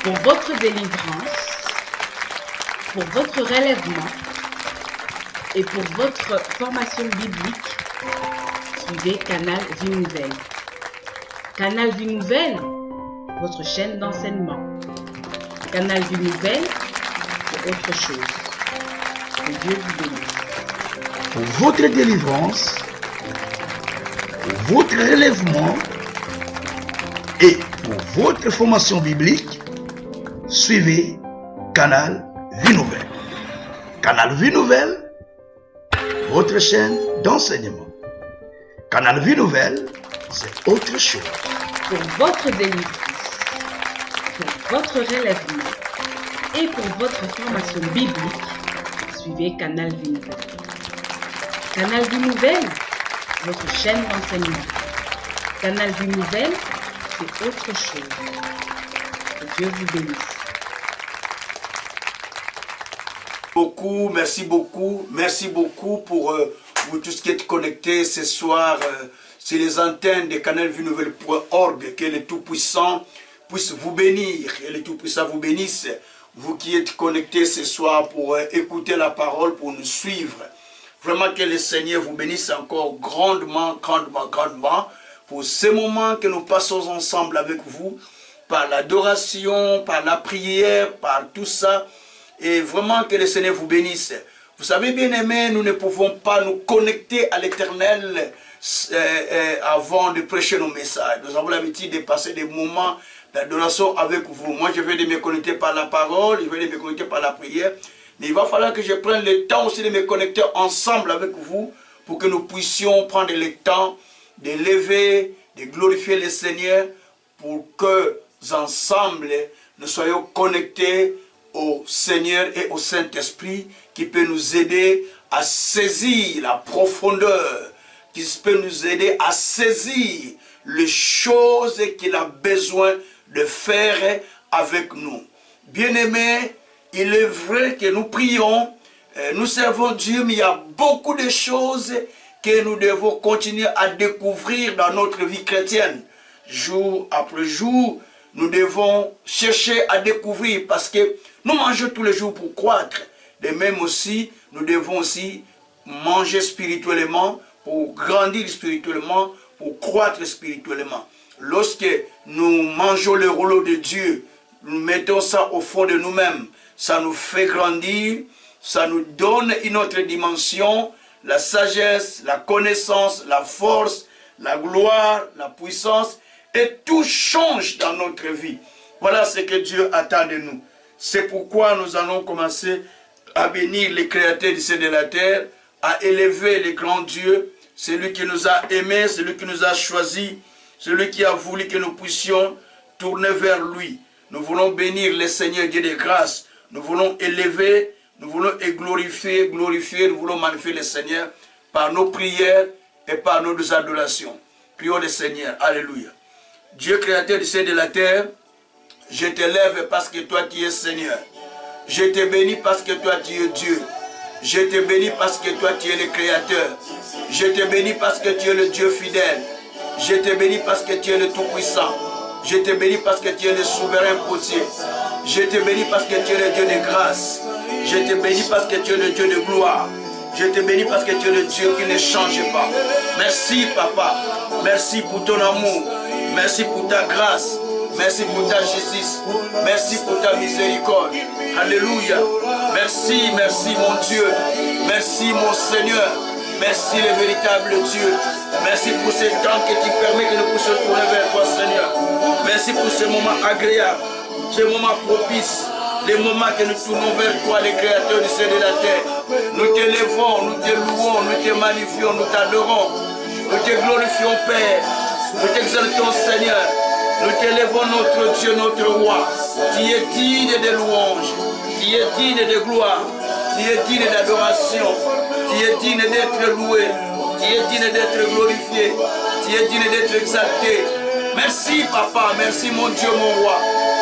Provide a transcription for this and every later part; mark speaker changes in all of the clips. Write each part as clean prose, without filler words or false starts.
Speaker 1: Pour votre délivrance, pour votre relèvement et pour votre formation biblique, suivez Canal Vie Nouvelle. Canal Vie Nouvelle, votre chaîne d'enseignement. Canal Vie Nouvelle, c'est autre chose. Que Dieu vous bénisse.
Speaker 2: Pour votre délivrance, pour votre relèvement et pour votre formation biblique, suivez Canal Vie Nouvelle. Canal Vie Nouvelle, votre chaîne d'enseignement. Canal Vie Nouvelle, c'est autre chose.
Speaker 1: Pour votre délivrance, pour votre relèvement et pour votre formation biblique, suivez Canal Vie Nouvelle. Canal Vie Nouvelle, votre chaîne d'enseignement. Canal Vie Nouvelle, c'est autre chose. Que Dieu vous bénisse.
Speaker 3: Merci beaucoup pour vous tous qui êtes connectés ce soir sur les antennes de canalvienouvelle.org. Que le Tout-Puissant puisse vous bénir et le Tout-Puissant vous bénisse. Vous qui êtes connectés ce soir pour écouter la parole, pour nous suivre. Vraiment que le Seigneur vous bénisse encore grandement pour ces moments que nous passons ensemble avec vous, par l'adoration, par la prière, par tout ça. Et vraiment que le Seigneur vous bénisse. Vous savez, bien aimés, nous ne pouvons pas nous connecter à l'Éternel avant de prêcher nos messages. Nous avons l'habitude de passer des moments d'adoration avec vous. Moi, je vais de me connecter par la parole, je vais de me connecter par la prière. Mais il va falloir que je prenne le temps aussi de me connecter ensemble avec vous pour que nous puissions prendre le temps de lever, de glorifier le Seigneur pour que ensemble nous soyons connectés au Seigneur et au Saint-Esprit qui peut nous aider à saisir la profondeur, qui peut nous aider à saisir les choses qu'il a besoin de faire avec nous. Bien-aimés, il est vrai que nous prions, nous servons Dieu, mais il y a beaucoup de choses que nous devons continuer à découvrir dans notre vie chrétienne. Jour après jour, nous devons chercher à découvrir parce que nous mangeons tous les jours pour croître. De même aussi, nous devons aussi manger spirituellement pour grandir spirituellement, pour croître spirituellement. Lorsque nous mangeons le rouleau de Dieu, nous mettons ça au fond de nous-mêmes, ça nous fait grandir, ça nous donne une autre dimension, la sagesse, la connaissance, la force, la gloire, la puissance, et tout change dans notre vie. Voilà ce que Dieu attend de nous. C'est pourquoi nous allons commencer à bénir les créateurs du ciel et de la terre, à élever les grands dieux, celui qui nous a aimés, celui qui nous a choisis, celui qui a voulu que nous puissions tourner vers lui. Nous voulons bénir le Seigneur Dieu de grâce. Nous voulons élever, nous voulons glorifier, nous voulons magnifier le Seigneur par nos prières et par nos adorations. Prions le Seigneur. Alléluia. Dieu créateur du ciel et de la terre, je t'élève parce que toi tu es Seigneur. Je te bénis parce que toi tu es Dieu. Je te bénis parce que toi tu es le Créateur. Je te bénis parce que tu es le Dieu fidèle. Je te bénis parce que tu es le Tout-Puissant. Je te bénis parce que tu es le souverain potier. Je te bénis parce que tu es le Dieu de grâce. Je te bénis parce que tu es le Dieu de gloire. Je te bénis parce que tu es le Dieu qui ne change pas. Merci Papa. Merci pour ton amour. Merci pour ta grâce. Merci pour ta justice. Merci pour ta miséricorde. Alléluia. Merci, merci mon Dieu. Merci mon Seigneur. Merci le véritable Dieu. Merci pour ce temps que tu permets que nous puissions tourner vers toi, Seigneur. Merci pour ce moment agréable, ce moment propice, les moments que nous tournons vers toi, les créateurs du ciel et de la terre. Nous t'élevons, nous te louons, nous te magnifions, nous t'adorons. Nous te glorifions, Père. Nous t'exaltons, Seigneur. Nous t'élevons, notre Dieu, notre roi. Tu es digne de louanges. Tu es digne de gloire. Tu es digne d'adoration. Tu es digne d'être loué. Tu es digne d'être glorifié. Tu es digne d'être exalté. Merci, Papa. Merci, mon Dieu, mon roi.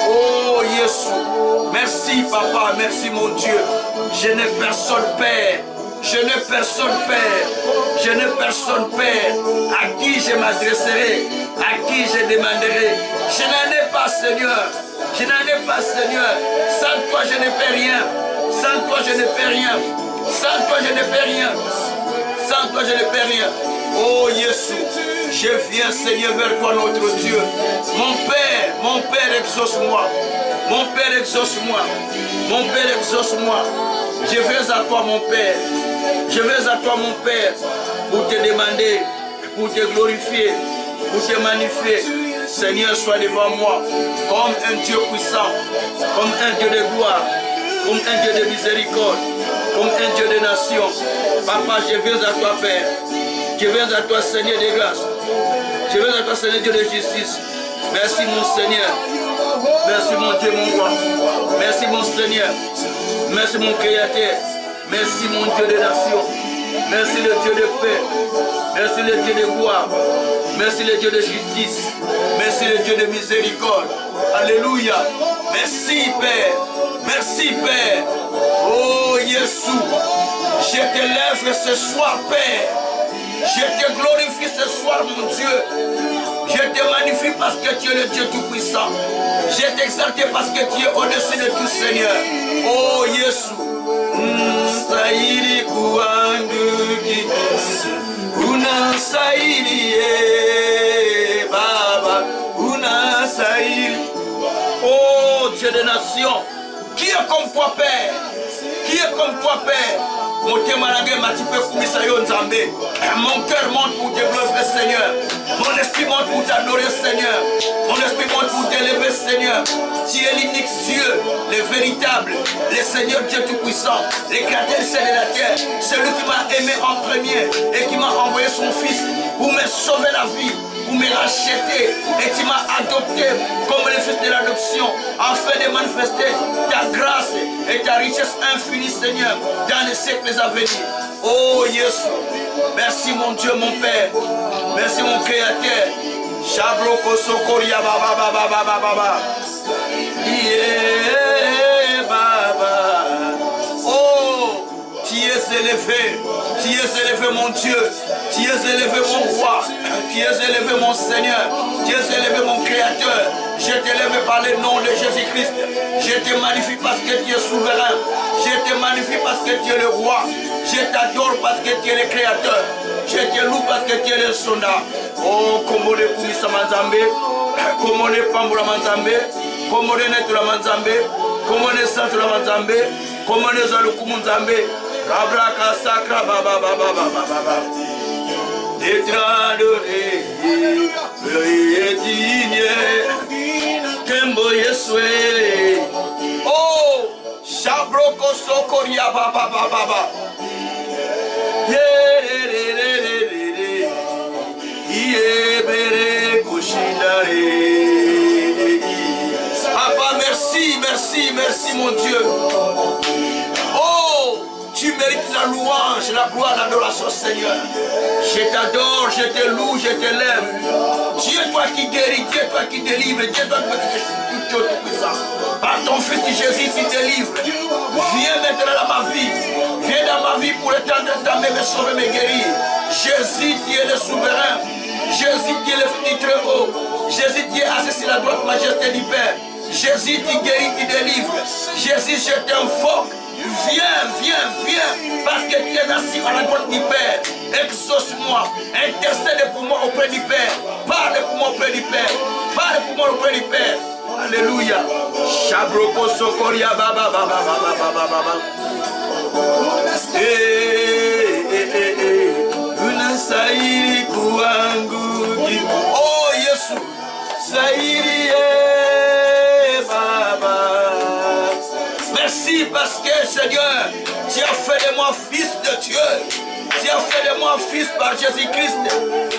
Speaker 3: Oh, Jésus. Merci, Papa. Merci, mon Dieu. Je n'ai personne, Père. Je n'ai personne, Père. Je n'ai personne, Père, à qui je m'adresserai, à qui je demanderai. Je n'en ai pas, Seigneur. Je n'en ai pas, Seigneur. Sans toi, je ne fais rien. Sans toi, je ne fais rien. Sans toi, je ne fais rien. Sans toi, je ne fais rien. Oh, Jésus, je viens, Seigneur, vers toi, notre Dieu. Mon Père, exauce-moi. Mon Père, exauce-moi. Mon Père, exauce-moi. Je viens à toi, mon Père. Je viens à toi, mon Père, pour te demander, pour te glorifier, pour te magnifier. Seigneur, sois devant moi comme un Dieu puissant, comme un Dieu de gloire, comme un Dieu de miséricorde, comme un Dieu de nation. Papa, je viens à toi, Père. Je viens à toi, Seigneur de grâce. Je viens à toi, Seigneur Dieu de justice. Merci, mon Seigneur. Merci, mon Dieu, mon roi. Merci, mon Seigneur. Merci, mon Créateur. Merci, mon Dieu de nation. Merci, le Dieu de paix. Merci, le Dieu de gloire. Merci, le Dieu de justice. Merci, le Dieu de miséricorde. Alléluia. Merci, Père. Merci, Père. Oh, Jésus. Je t'élève ce soir, Père. Je te glorifie ce soir, mon Dieu. Je te magnifie parce que tu es le Dieu Tout-Puissant. Je t'exalte parce que tu es au-dessus de tout, Seigneur. Oh, Jésus. Sairi kuanguki, unasairi Baba, unasairi. Oh Dieu des nations, qui est comme toi, Père? Qui est comme toi, Père? Mon cœur monte pour te glorifier, Seigneur. Mon esprit monte pour t'adorer, Seigneur. Mon esprit monte pour t'élever, Seigneur. Tu es l'unique Dieu, le véritable, le Seigneur Dieu Tout-Puissant, le créateur du ciel et de la terre. Celui qui m'a aimé en premier et qui m'a envoyé son Fils pour me sauver la vie, pour me racheter, et tu m'as adopté comme le fils de l'adoption, afin de manifester ta grâce et ta richesse infinie, Seigneur, dans les siècles à venir. Oh Jésus, merci mon Dieu, mon Père, merci mon Créateur. Shabroko Sokoria Baba Baba Baba Baba. Yeah, Baba. Oh, tu es élevé mon Dieu, tu es élevé mon roi, tu es élevé mon Seigneur, tu es élevé mon Créateur. Je t'élève par le nom de Jésus-Christ. Je te magnifie parce que tu es souverain. Je te magnifie parce que tu es le roi. Je t'adore parce que tu es le Créateur. Je te loue parce que tu es le sonda. Oh, comment le Kumisa Manzambe, comment le Pambura Manzambe, comment le Netura Manzambe, comment le Santura Manzambe, comment le Zalukumunzambe, Rabraka Sakra Baba Baba Baba Baba. Détradoré, veuillez digner, Kembo Yeswe. Oh, Shabroko Sokoria Baba Baba Baba. Papa, merci, merci, merci mon Dieu. Oh, tu mérites la louange, la gloire, l'adoration, Seigneur. Je t'adore, je te loue, je t'élève. Dieu, toi qui guéris, Dieu, toi qui délivres, Dieu, toi qui fais tout puissant. Par ton Fils Jésus, tu délivres. Viens maintenant dans ma vie. Viens dans ma vie pour étendre ta main, me sauver, me guérir. Jésus, tu es le souverain. Jésus, tu es le Fils du Très-Haut. Jésus, tu es assis sur la droite majesté du Père. Jésus, tu guéris, tu délivres. Jésus, je t'invoque. Viens, viens, viens, parce que tu es assis à la droite du Père. Exauce-moi, intercède pour moi auprès du Père. Parle pour moi auprès du Père. Parle pour moi auprès du Père. Alléluia. Shabroko Sokoria Baba Baba Baba Baba Baba. Sairi kuanguki. Oh Yesu, Sairi Baba. Merci parce que Seigneur, tu as fait de moi fils de Dieu. Tu as fait de moi fils par Jésus-Christ.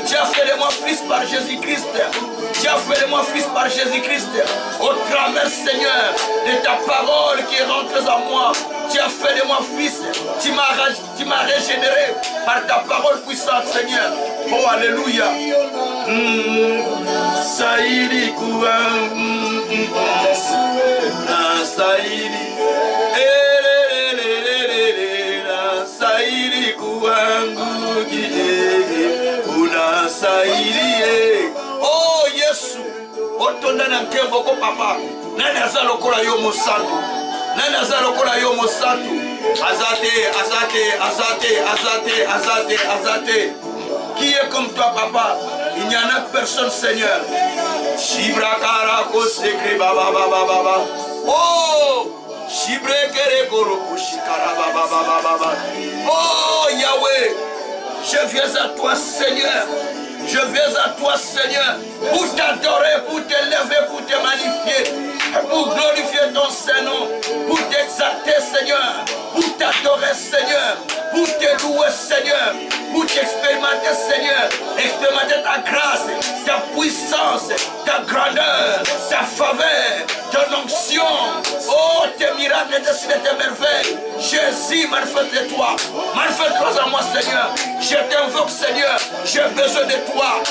Speaker 3: Tu as fait de moi fils par Jésus-Christ. Tu as fait de moi fils par Jésus-Christ. Au travers, Seigneur, de ta parole qui est rentrée en moi. Tu as fait de moi fils. Tu m'as régénéré par ta parole puissante, Seigneur. Oh, alléluia. Saïri Kouan. Saïri. Saïri Kouanguki. Una Saïri. Oh, Yesu. otonda na nkembo ko papa nani aza lokola yo mosantu nani aza lokola yo mosantu azate qui est comme toi papa il n'y en a personne Seigneur Shibrakara ko sekre baba baba baba oh Shibrekere koroko shikara baba baba baba oh Yahweh je viens à toi Seigneur. Je viens à toi, Seigneur, pour t'adorer, pour t'élever, pour te magnifier, pour glorifier ton Saint-Nom, pour t'exalter, Seigneur, pour t'adorer, Seigneur, pour te louer, Seigneur, pour t'expérimenter, Seigneur, expérimenter ta grâce, ta puissance, ta grandeur, ta faveur, ton onction, oh, tes miracles, tes signes, tes merveilles. Jésus, manifeste-toi en moi, Seigneur. Je t'invoque, Seigneur, j'ai besoin de toi,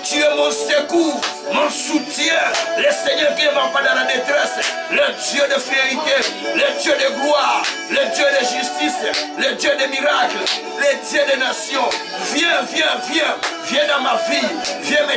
Speaker 3: tu es mon secours, mon soutien, le Seigneur qui ne va pas dans la détresse, le Dieu de fidélité, le Dieu de gloire, le Dieu de justice, le Dieu des miracles, le Dieu des nations. Viens dans ma vie, viens me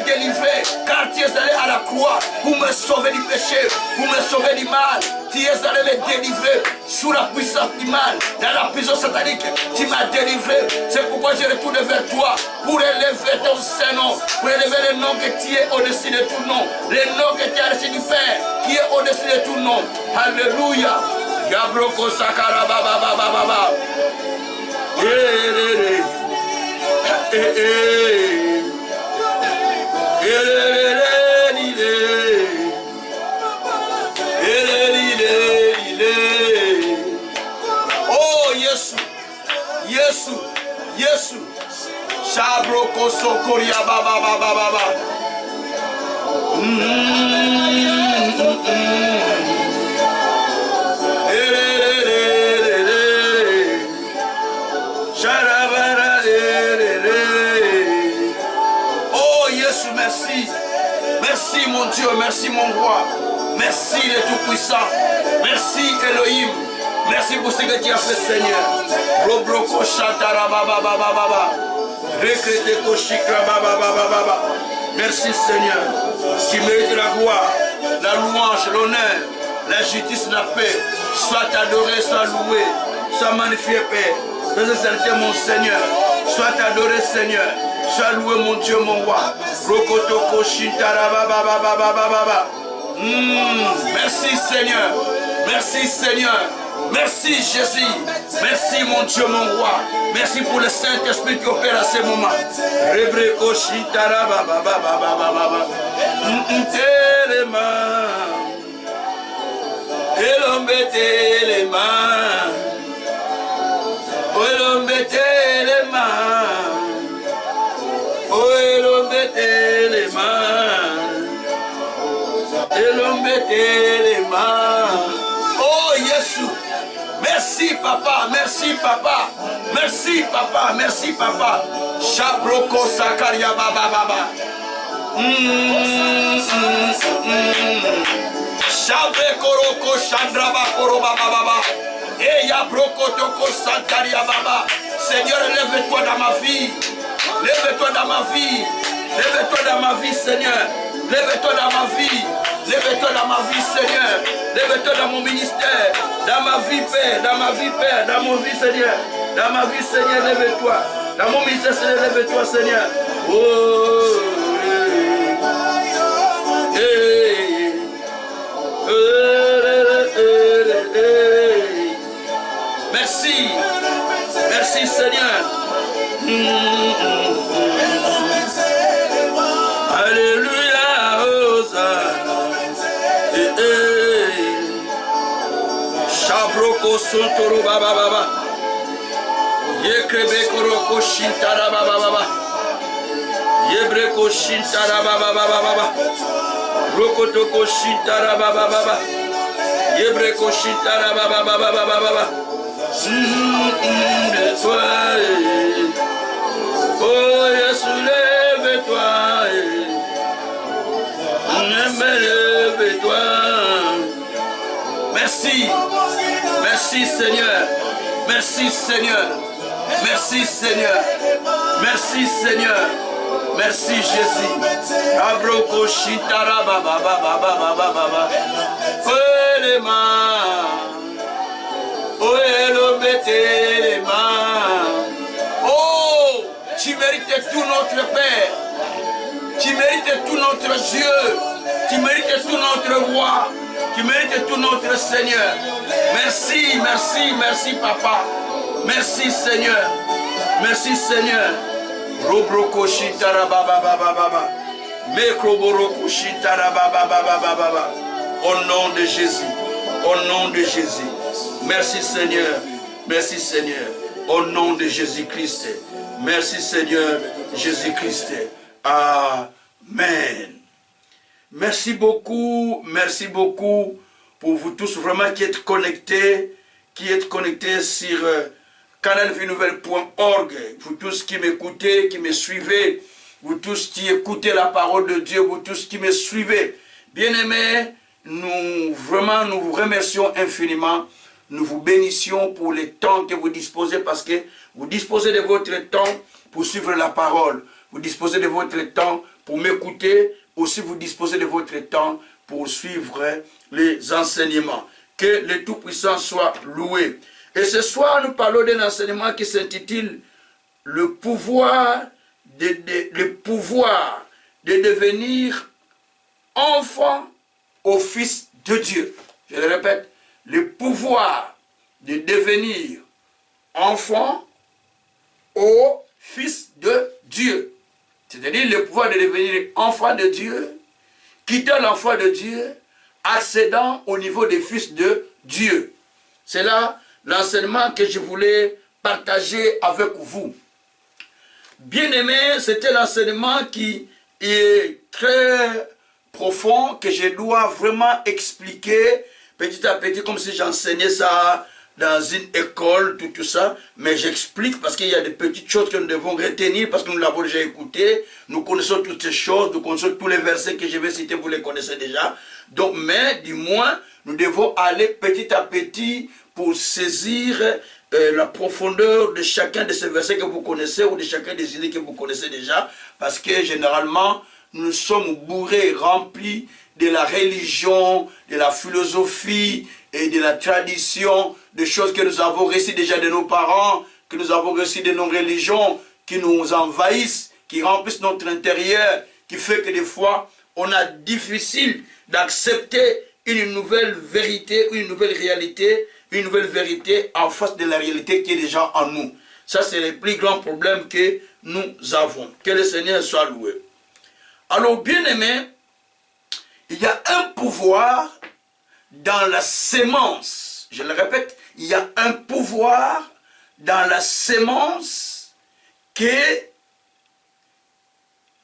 Speaker 3: délivrer, car tu es allé à la croix pour me sauver du péché, pour me sauver du mal. Tu es allé me délivrer sous la puissance du mal, dans la prison satanique. Tu m'as délivré. C'est pourquoi je retourne vers toi pour élever ton Saint-Nom, pour élever le nom que tu es au-dessus de tout nom, le nom que tu as reçu du Père, qui est au-dessus de tout nom. Alléluia. Yabroko sakara baba baba baba. Oh Yesu Shabroko sokoria baba baba baba Oh Yesu, merci mon Dieu, merci mon roi, merci le Tout-Puissant, merci Elohim. Merci pour ce que tu as fait, Seigneur. Robroko Shatara Baba Baba Baba. Rekrete Koshikra Baba Baba Baba. Merci, Seigneur. Tu mérites la gloire, la louange, l'honneur, la justice, la paix. Sois adoré, sois loué, sois magnifié, Père. Fais exalter mon Seigneur. Sois adoré, Seigneur. Sois loué, mon Dieu, mon roi. Rokotoko Shintara Baba Baba Baba Baba. Merci, Seigneur. Merci, Seigneur. Merci Jésus, merci mon Dieu, mon roi, merci pour le Saint-Esprit qui opère à ce moment. Rebreko shitara baba baba baba baba. Les mains, elombete les mains, elombete les mains, elombete les mains, elombete les mains. Oh Jésus. Merci papa, merci papa, merci papa, merci papa. Shabroko sakaria baba baba. Shabre koroko chandraba koroba baba. Et ya broko toko santaria baba. Seigneur, lève-toi dans ma vie. Lève-toi dans ma vie. Lève-toi dans ma vie, Seigneur. Lève-toi dans ma vie. Lève-toi dans ma vie, Seigneur. Lève-toi dans mon ministère. Dans ma vie, Père. Dans ma vie, Père. Dans mon vie, Seigneur. Dans ma vie, Seigneur, lève-toi. Dans mon ministère, Seigneur, lève-toi, Seigneur. Oh. Merci. Merci, Seigneur. Alléluia. Hosanna. Shabroko sontoro baba baba. Yekrebe koroko shintara baba baba. Yebreko shintara baba baba baba. Rokotoko shintara baba baba. Yebreko shintara baba baba baba baba. Lève-toi. Oh Jésus, lève-toi. Lève-toi. Merci. Merci Seigneur. Merci Seigneur. Merci Seigneur. Merci Seigneur. Merci Jésus. Abroko shitara baba baba baba baba. Oh, tu mérites tout notre Père. Tu mérites tout notre Dieu. Tu mérites tout notre Roi. Tu mérites tout notre Seigneur. Merci, merci, merci Papa. Merci Seigneur. Merci Seigneur. Robroko shitara baba baba baba. Mekroboroko shitara baba baba baba. Au nom de Jésus. Au nom de Jésus. Merci Seigneur. Merci Seigneur. Au nom de Jésus-Christ. Merci Seigneur Jésus-Christ. Amen. Merci beaucoup pour vous tous vraiment qui êtes connectés sur canalvienouvelle.org, vous tous qui m'écoutez, qui me suivez, vous tous qui écoutez la parole de Dieu, vous tous qui me suivez. Bien-aimés, nous vous remercions infiniment. Nous vous bénissions pour les temps que vous disposez parce que vous disposez de votre temps pour suivre la parole. Vous disposez de votre temps pour m'écouter. Aussi, vous disposez de votre temps pour suivre les enseignements. Que le Tout-Puissant soit loué. Et ce soir, nous parlons d'un enseignement qui s'intitule « Le pouvoir de devenir enfant au Fils de Dieu ». Je le répète. Le pouvoir de devenir enfant au Fils de Dieu. C'est-à-dire le pouvoir de devenir enfant de Dieu, quitter l'enfant de Dieu, accédant au niveau des fils de Dieu. C'est là l'enseignement que je voulais partager avec vous. Bien-aimé, c'était l'enseignement qui est très profond, que je dois vraiment expliquer petit à petit, comme si j'enseignais ça dans une école, tout ça, mais j'explique parce qu'il y a des petites choses que nous devons retenir parce que nous l'avons déjà écouté, nous connaissons toutes ces choses, nous connaissons tous les versets que je vais citer, vous les connaissez déjà, donc, mais du moins, nous devons aller petit à petit pour saisir la profondeur de chacun de ces versets que vous connaissez ou de chacun des idées que vous connaissez déjà, parce que généralement, nous sommes bourrés, remplis de la religion, de la philosophie et de la tradition, des choses que nous avons reçues déjà de nos parents, que nous avons reçues de nos religions, qui nous envahissent, qui remplissent notre intérieur, qui fait que des fois, on a difficile d'accepter une nouvelle vérité, une nouvelle réalité, une nouvelle vérité en face de la réalité qui est déjà en nous. Ça, c'est le plus grand problème que nous avons. Que le Seigneur soit loué. Alors, bien-aimés, il y a un pouvoir dans la sémence. Je le répète, il y a un pouvoir dans la sémence qu'un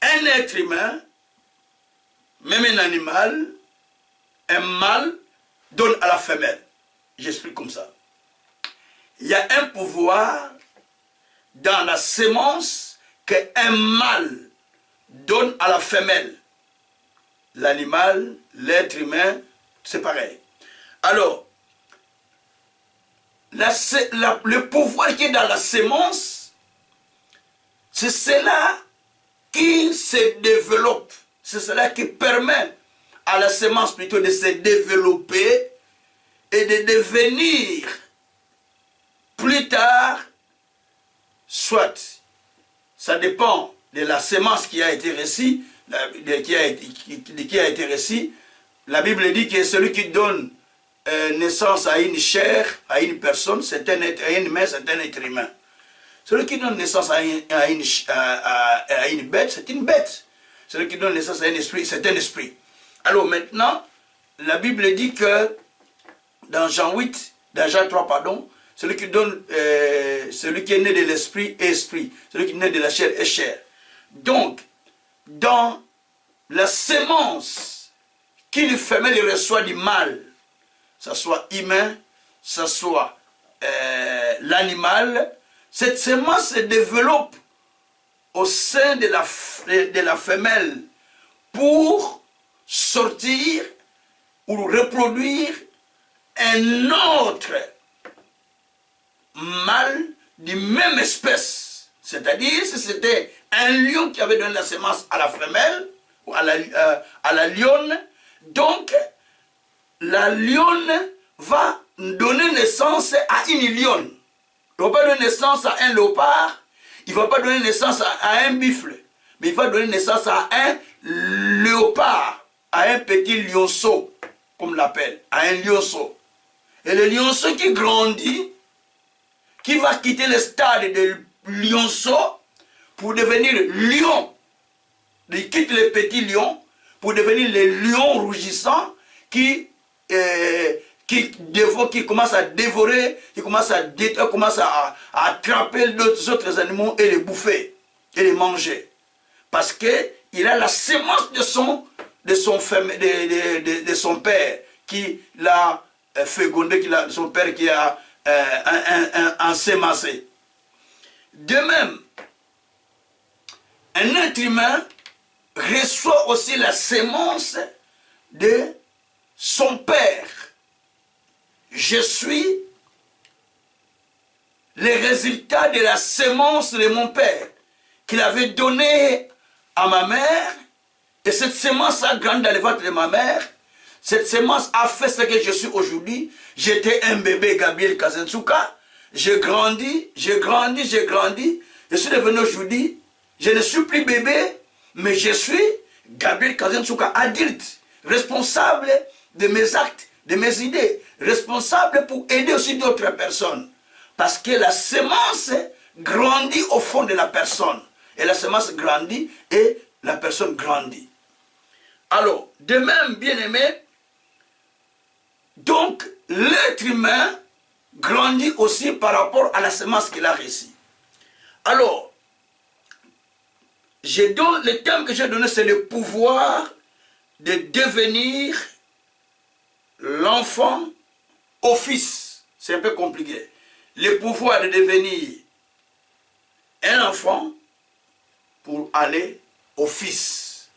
Speaker 3: être humain, même un animal, un mâle, donne à la femelle. J'explique comme ça. Il y a un pouvoir dans la sémence qu'un mâle donne à la femelle. L'animal, l'être humain, c'est pareil. Alors, le pouvoir qui est dans la sémence, c'est cela qui se développe. C'est cela qui permet à la sémence plutôt de se développer et de devenir plus tard, soit, ça dépend de la sémence qui a été reçue, qui a été reçue. La Bible dit que celui qui donne naissance à une chair, à une personne, c'est un être, à une main, c'est un être humain. Celui qui donne naissance à une bête, c'est une bête. Celui qui donne naissance à un esprit, c'est un esprit. Alors maintenant, la Bible dit que dans Jean 3, pardon, celui qui est né de l'esprit est esprit. Celui qui est né de la chair est chair. Donc, dans la sémence qu'une femelle reçoit du mâle, ça soit humain, ça soit l'animal, cette sémence se développe au sein de la femelle pour sortir ou reproduire un autre mâle de même espèce. C'est-à-dire, si c'était un lion qui avait donné la semence à la femelle, ou à la lionne. Donc, la lionne va donner naissance à une lionne. Il ne va pas donner naissance à un léopard, il ne va pas donner naissance à un buffle, mais il va donner naissance à un léopard, à un petit lionceau, comme on l'appelle, à un lionceau. Et le lionceau qui grandit, qui va quitter le stade de lionceau pour devenir lion. Il quitte les petits lions pour devenir les lions rougissants qui commencent à dévorer, qui commencent à attraper les autres animaux et les bouffer, et les manger. Parce qu'il a la semence de son père qui l'a fécondé, son père qui a ensémancé. De même, un être humain reçoit aussi la semence de son père. Je suis le résultat de la semence de mon père qu'il avait donnée à ma mère, et cette semence a grandi dans le ventre de ma mère. Cette semence a fait ce que je suis aujourd'hui. J'étais un bébé, Gabriel Kazentsuka. J'ai grandi, j'ai grandi, j'ai grandi. Je suis devenu aujourd'hui, je ne suis plus bébé, mais je suis Gabriel Kazentsuka, adulte, responsable de mes actes, de mes idées, responsable pour aider aussi d'autres personnes. Parce que la semence grandit au fond de la personne. Et la semence grandit et la personne grandit. Alors, de même, bien-aimé, donc l'être humain grandit aussi par rapport à la semence qu'il a reçue. Alors, le thème que j'ai donné, c'est le pouvoir de devenir l'enfant au fils. C'est un peu compliqué. Le pouvoir de devenir un enfant pour aller au fils.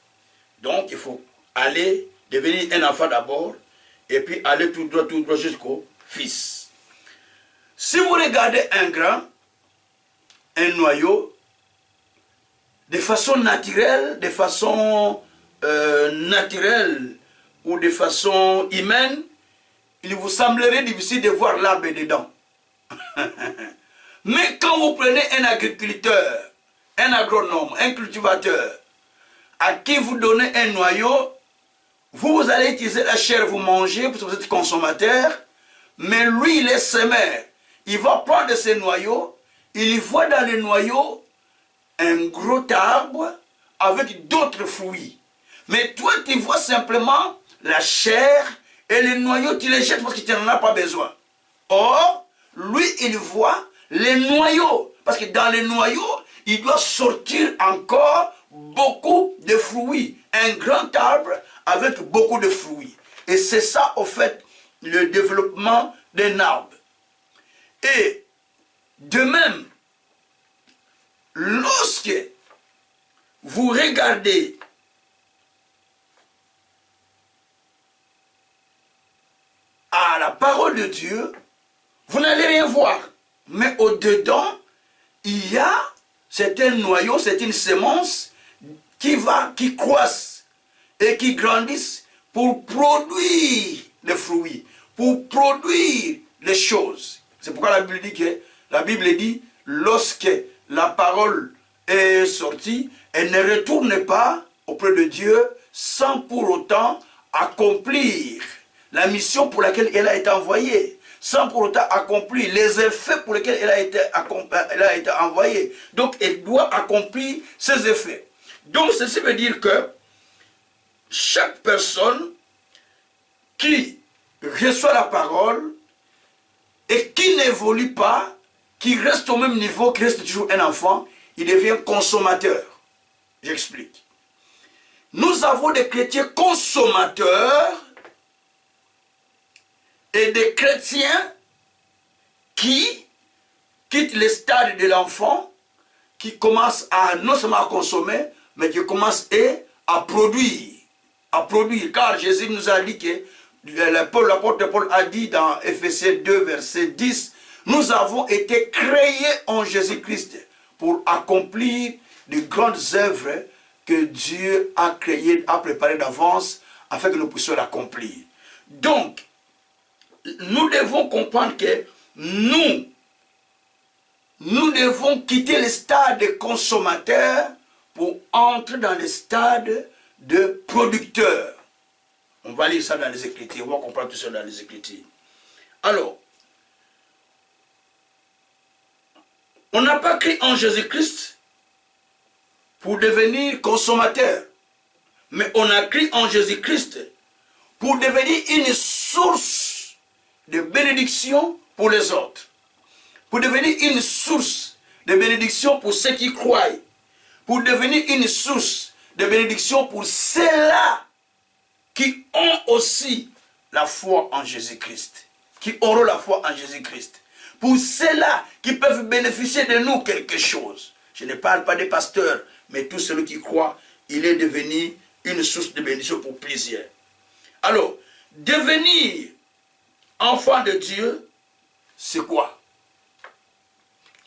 Speaker 3: Donc, il faut aller devenir un enfant d'abord et puis aller tout droit jusqu'au fils. Si vous regardez un grain, un noyau, de façon naturelle, ou de façon humaine, il vous semblerait difficile de voir l'arbre dedans. Mais quand vous prenez un agriculteur, un agronome, un cultivateur, à qui vous donnez un noyau, vous allez utiliser la chair, vous mangez, parce que vous êtes consommateur, mais lui, il est semeur. Il va prendre ces noyaux, il voit dans les noyaux un gros arbre avec d'autres fruits. Mais toi, tu vois simplement la chair et les noyaux, tu les jettes parce que tu n'en as pas besoin. Or, lui, il voit les noyaux. Parce que dans les noyaux, il doit sortir encore beaucoup de fruits. Un grand arbre avec beaucoup de fruits. Et c'est ça, au fait, le développement d'un arbre. Et de même, lorsque vous regardez à la parole de Dieu, vous n'allez rien voir. Mais au-dedans, il y a, c'est un noyau, c'est une semence qui croisse et qui grandisse pour produire des fruits, pour produire les choses. C'est pourquoi la Bible dit, lorsque la parole est sortie, elle ne retourne pas auprès de Dieu sans pour autant accomplir la mission pour laquelle elle a été envoyée, sans pour autant accomplir les effets pour lesquels elle a été envoyée. Donc, elle doit accomplir ses effets. Donc, ceci veut dire que chaque personne qui reçoit la parole et qui n'évolue pas, qui reste au même niveau, qui reste toujours un enfant, il devient consommateur. J'explique. Nous avons des chrétiens consommateurs et des chrétiens qui quittent le stade de l'enfant, qui commencent à non seulement à consommer, mais qui commencent à produire. Car Jésus nous a dit que l'apôtre Paul a dit dans Ephésiens 2, verset 10, nous avons été créés en Jésus-Christ pour accomplir de grandes œuvres que Dieu a créées, a préparées d'avance, afin que nous puissions l'accomplir. Donc, nous devons comprendre que nous devons quitter le stade de consommateur pour entrer dans le stade de producteur. On va lire ça dans les Écritures, on va comprendre tout ça dans les Écritures. Alors, on n'a pas cru en Jésus-Christ pour devenir consommateur, mais on a cru en Jésus-Christ pour devenir une source de bénédiction pour les autres, pour devenir une source de bénédiction pour ceux qui croient, pour devenir une source de bénédiction pour ceux-là qui ont aussi la foi en Jésus-Christ, qui auront la foi en Jésus-Christ, pour ceux-là qui peuvent bénéficier de nous quelque chose. Je ne parle pas des pasteurs, mais tous ceux qui croient, il est devenu une source de bénédiction pour plusieurs. Alors, devenir enfant de Dieu, c'est quoi?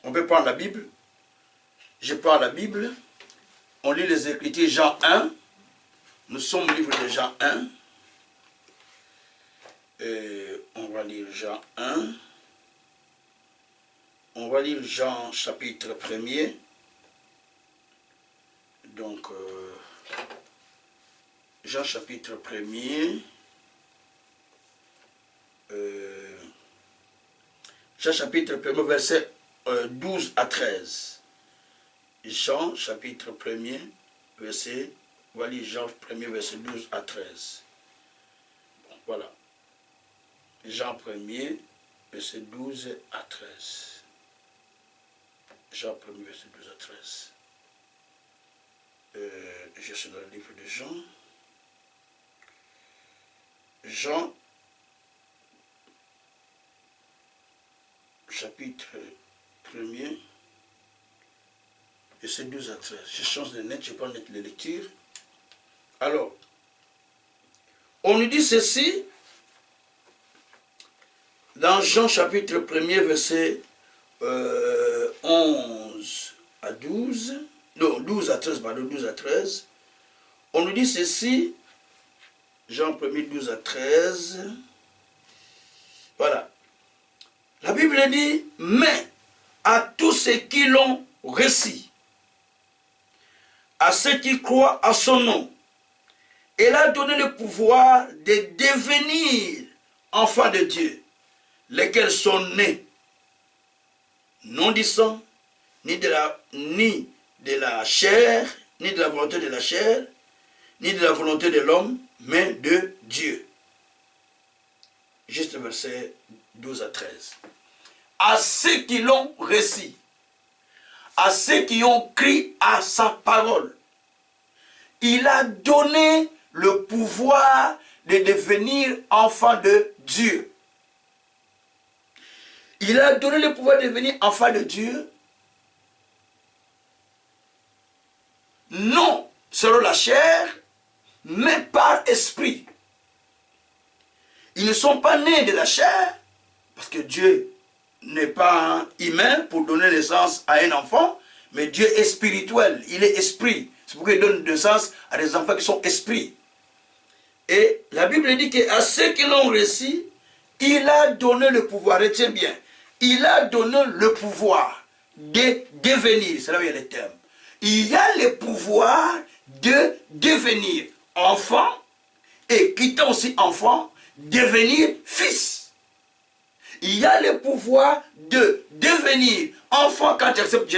Speaker 3: On peut prendre la Bible. Je prends la Bible. On lit les Écritures, Jean 1. Nous sommes au livre de Jean 1. On va lire Jean 1. On va lire Jean chapitre 1er. Donc, Jean chapitre 1er. Jean chapitre 1er, verset 12 à 13. Jean chapitre 1er, verset, on va lire Jean 1er, verset 12 à 13. Bon, voilà. Jean 1er, verset 12 à 13. Jean 1er, verset 12 à 13. Je suis dans le livre de Jean. Jean, chapitre 1er, verset 12 à 13. Je change de net, je prends les lectures. Alors, on nous dit ceci, dans Jean chapitre 1er, verset 11 à 12, non, 12 à 13, pardon, 12 à 13, on nous dit ceci, Jean 1er, 12 à 13, voilà. La Bible dit, mais à tous ceux qui l'ont reçu, à ceux qui croient à son nom, il a donné le pouvoir de devenir enfants de Dieu, lesquels sont nés, non du sang, ni de la chair, ni de la volonté de la chair, ni de la volonté de l'homme, mais de Dieu. Juste verset 12 à 13. À ceux qui l'ont reçu, à ceux qui ont cru à sa parole, il a donné le pouvoir de devenir enfant de Dieu. Il a donné le pouvoir de devenir enfant de Dieu, non selon la chair, mais par esprit. Ils ne sont pas nés de la chair, parce que Dieu n'est pas humain pour donner naissance à un enfant, mais Dieu est spirituel, il est esprit. C'est pourquoi il donne naissance à des enfants qui sont esprits. Et la Bible dit qu'à ceux qui l'ont reçu, il a donné le pouvoir, retiens bien, il a donné le pouvoir de devenir, c'est là où il y a le terme. Il y a le pouvoir de devenir enfant, et quittant aussi enfant, devenir fils. Il y a le pouvoir de devenir enfant quand tu acceptes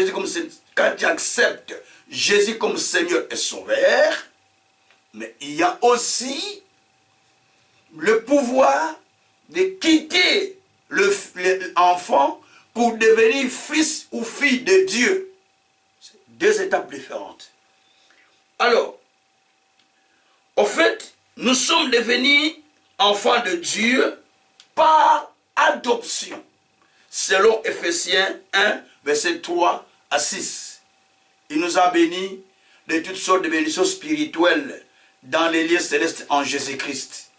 Speaker 3: Jésus comme, Seigneur et Sauveur, mais il y a aussi le pouvoir de quitter l'enfant pour devenir fils ou fille de Dieu. C'est deux étapes différentes. Alors, au fait, nous sommes devenus enfants de Dieu par adoption, selon Ephésiens 1, verset 3 à 6. Il nous a bénis de toutes sortes de bénédictions spirituelles dans les lieux célestes en Jésus-Christ.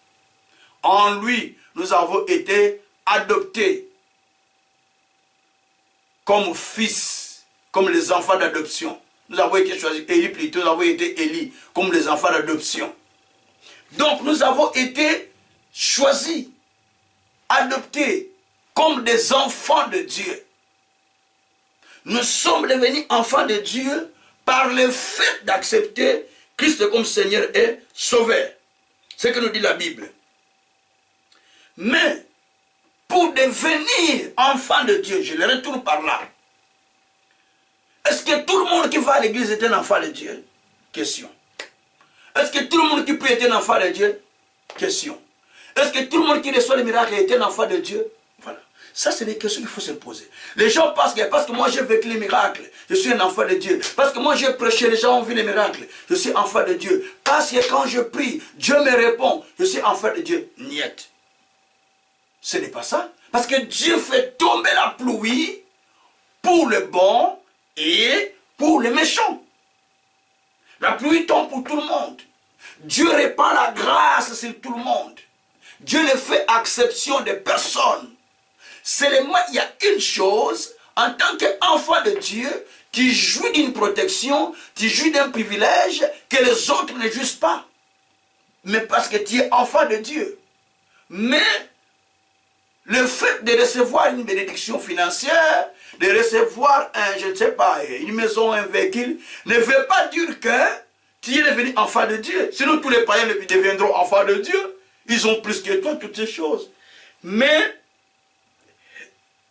Speaker 3: En lui, nous avons été adoptés comme fils, comme les enfants d'adoption. Nous avons été choisis, Élie plutôt, nous avons été Élie, comme les enfants d'adoption. Donc nous avons été choisis, adoptés, comme des enfants de Dieu. Nous sommes devenus enfants de Dieu par le fait d'accepter Christ comme Seigneur et Sauveur. C'est ce que nous dit la Bible. Mais, pour devenir enfant de Dieu, je le retourne par là. Est-ce que tout le monde qui va à l'église est un enfant de Dieu? Question. Est-ce que tout le monde qui prie est un enfant de Dieu? Question. Est-ce que tout le monde qui reçoit les miracles est un enfant de Dieu? Voilà. Ça, c'est des questions qu'il faut se poser. Les gens pensent que parce que moi j'ai vécu les miracles, je suis un enfant de Dieu. Parce que moi j'ai prêché, les gens ont vu les miracles, je suis enfant de Dieu. Parce que quand je prie, Dieu me répond, je suis enfant de Dieu. Niet. Ce n'est pas ça. Parce que Dieu fait tomber la pluie pour le bon et pour les méchants. La pluie tombe pour tout le monde. Dieu répand la grâce sur tout le monde. Dieu ne fait exception de personne. Seulement, il y a une chose, en tant qu'enfant de Dieu, tu jouis d'une protection, tu jouis d'un privilège que les autres ne jouissent pas. Mais parce que tu es enfant de Dieu. Mais le fait de recevoir une bénédiction financière, de recevoir je ne sais pas, une maison, un véhicule, ne veut pas dire que tu es devenu enfant de Dieu. Sinon, tous les païens deviendront enfants de Dieu. Ils ont plus que toi, toutes ces choses. Mais,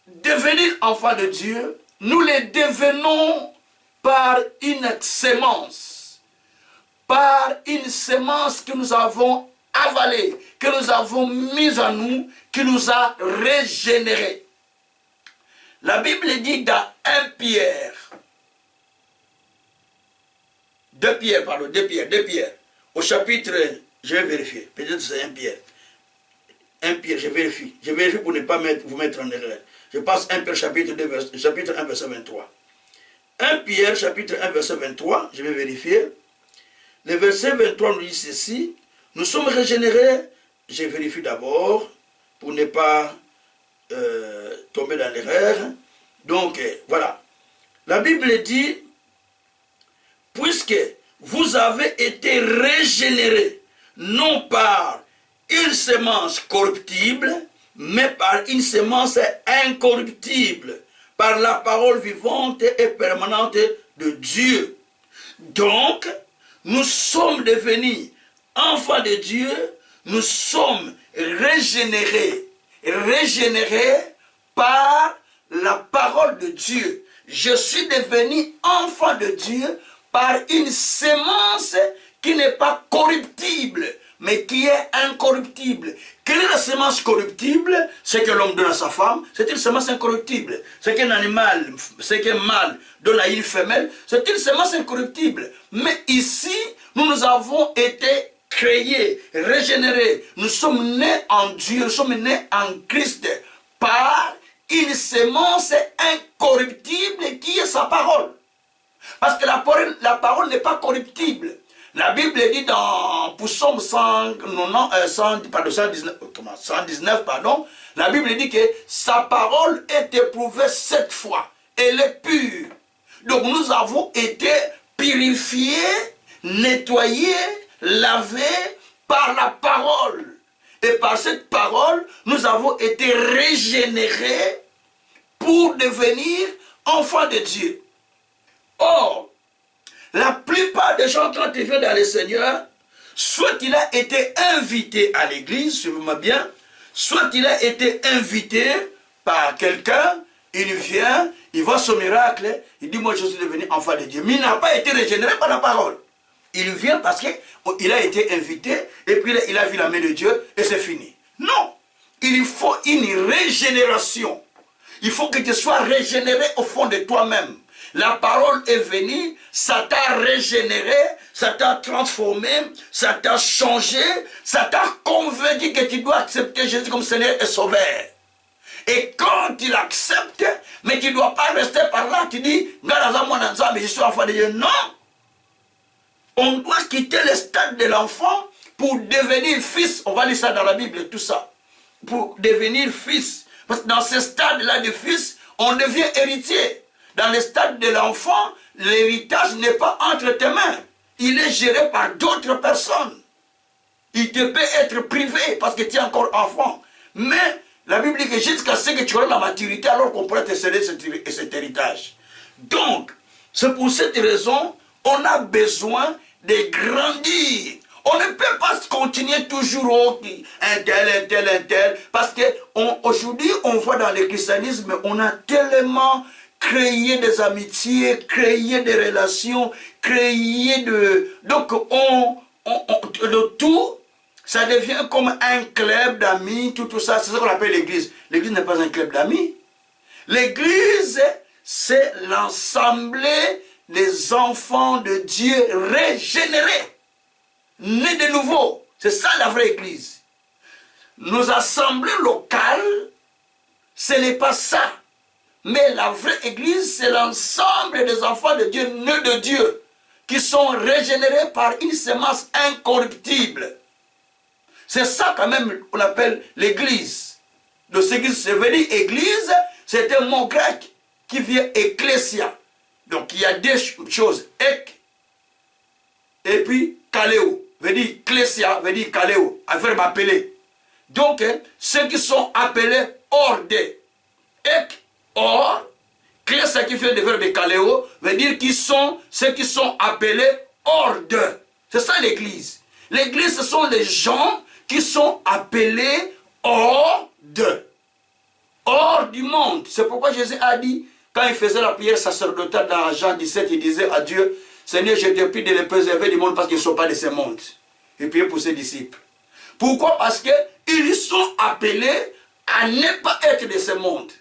Speaker 3: devenir enfant de Dieu, nous les devenons par une sémence. Par une sémence que nous avons avalée, que nous avons mise en nous, qui nous a régénérés. La Bible dit dans 1 Pierre, 2 Pierre, au chapitre, je vais vérifier, peut-être c'est 1 Pierre. 1 Pierre, je vérifie pour ne pas vous mettre en erreur. Je passe 1 Pierre chapitre 1 verset 23. 1 Pierre chapitre 1 verset 23, je vais vérifier. Le verset 23 nous dit ceci, nous sommes régénérés, je vérifie d'abord, pour ne pas tomber dans l'erreur. Donc, voilà. La Bible dit, puisque vous avez été régénérés, non par une semence corruptible, mais par une semence incorruptible, par la parole vivante et permanente de Dieu. Donc, nous sommes devenus enfants de Dieu, nous sommes régénérés par la parole de Dieu. Je suis devenu enfant de Dieu par une sémence qui n'est pas corruptible, mais qui est incorruptible. Quelle est la sémence corruptible? C'est que l'homme donne à sa femme, c'est une sémence incorruptible. C'est qu'un animal, c'est qu'un mâle donne à une femelle, c'est une sémence incorruptible. Mais ici, nous avons été créés, régénérés. Nous sommes nés en Dieu, nous sommes nés en Christ par une sémence incorruptible qui est sa parole. Parce que la parole n'est pas corruptible. La Bible dit dans Psaume 119, la Bible dit que sa parole est éprouvée 7 fois. Elle est pure. Donc nous avons été purifiés, nettoyés, lavés par la parole. Et par cette parole, nous avons été régénérés pour devenir enfants de Dieu. Or, la plupart des gens, quand ils viennent dans le Seigneur, soit il a été invité à l'église, suivez-moi bien, soit il a été invité par quelqu'un, il vient, il voit son miracle, il dit, moi je suis devenu enfant de Dieu. Mais il n'a pas été régénéré par la parole. Il vient parce qu'il a été invité, et puis il a vu la main de Dieu, et c'est fini. Non, il faut une régénération. Il faut que tu sois régénéré au fond de toi-même. La parole est venue, ça t'a régénéré, ça t'a transformé, ça t'a changé, ça t'a convaincu que tu dois accepter Jésus comme Seigneur et Sauveur. Et quand tu l'acceptes, mais tu ne dois pas rester par là, tu dis, mais je suis enfant de Dieu. Non! On doit quitter le stade de l'enfant pour devenir fils. On va lire ça dans la Bible, tout ça. Pour devenir fils. Parce que dans ce stade-là de fils, on devient héritier. dans le stade de l'enfant, l'héritage n'est pas entre tes mains. Il est géré par d'autres personnes. Il te peut être privé parce que tu es encore enfant. Mais la Bible dit que jusqu'à ce que tu auras la maturité, alors qu'on pourrait te céder cet héritage. Donc, c'est pour cette raison, on a besoin de grandir. On ne peut pas continuer toujours un tel, parce qu'aujourd'hui, on voit dans le christianisme, on a tellement créé des amitiés, créé des relations, créé de... Donc, le tout, ça devient comme un club d'amis, tout ça, c'est ce qu'on appelle l'église. L'église n'est pas un club d'amis. L'église, c'est l'assemblée des enfants de Dieu régénérés. Né de nouveau, c'est ça la vraie église. Nos assemblées locales, ce n'est pas ça. Mais la vraie église, c'est l'ensemble des enfants de Dieu, nés de Dieu, qui sont régénérés par une semence incorruptible. C'est ça quand même qu'on appelle l'église. De ce qui se veut dire église, c'est un mot grec qui vient ecclésia. Donc il y a deux choses, ek et puis kaleo. Veut dire ecclésia, veut dire kaleo, un verbe appelé. Donc, ceux qui sont appelés hors de ek, hors, ecclésia qui fait le verbe kaleo, veut dire qu'ils sont ceux qui sont appelés hors de. C'est ça l'église. L'église, ce sont les gens qui sont appelés hors de. Hors du monde. C'est pourquoi Jésus a dit, quand il faisait la prière sacerdotale dans Jean 17, il disait à Dieu, Seigneur, je te prie de les préserver du monde parce qu'ils ne sont pas de ce monde. Et prier pour ses disciples. Pourquoi? Parce qu'ils sont appelés à ne pas être de ce monde.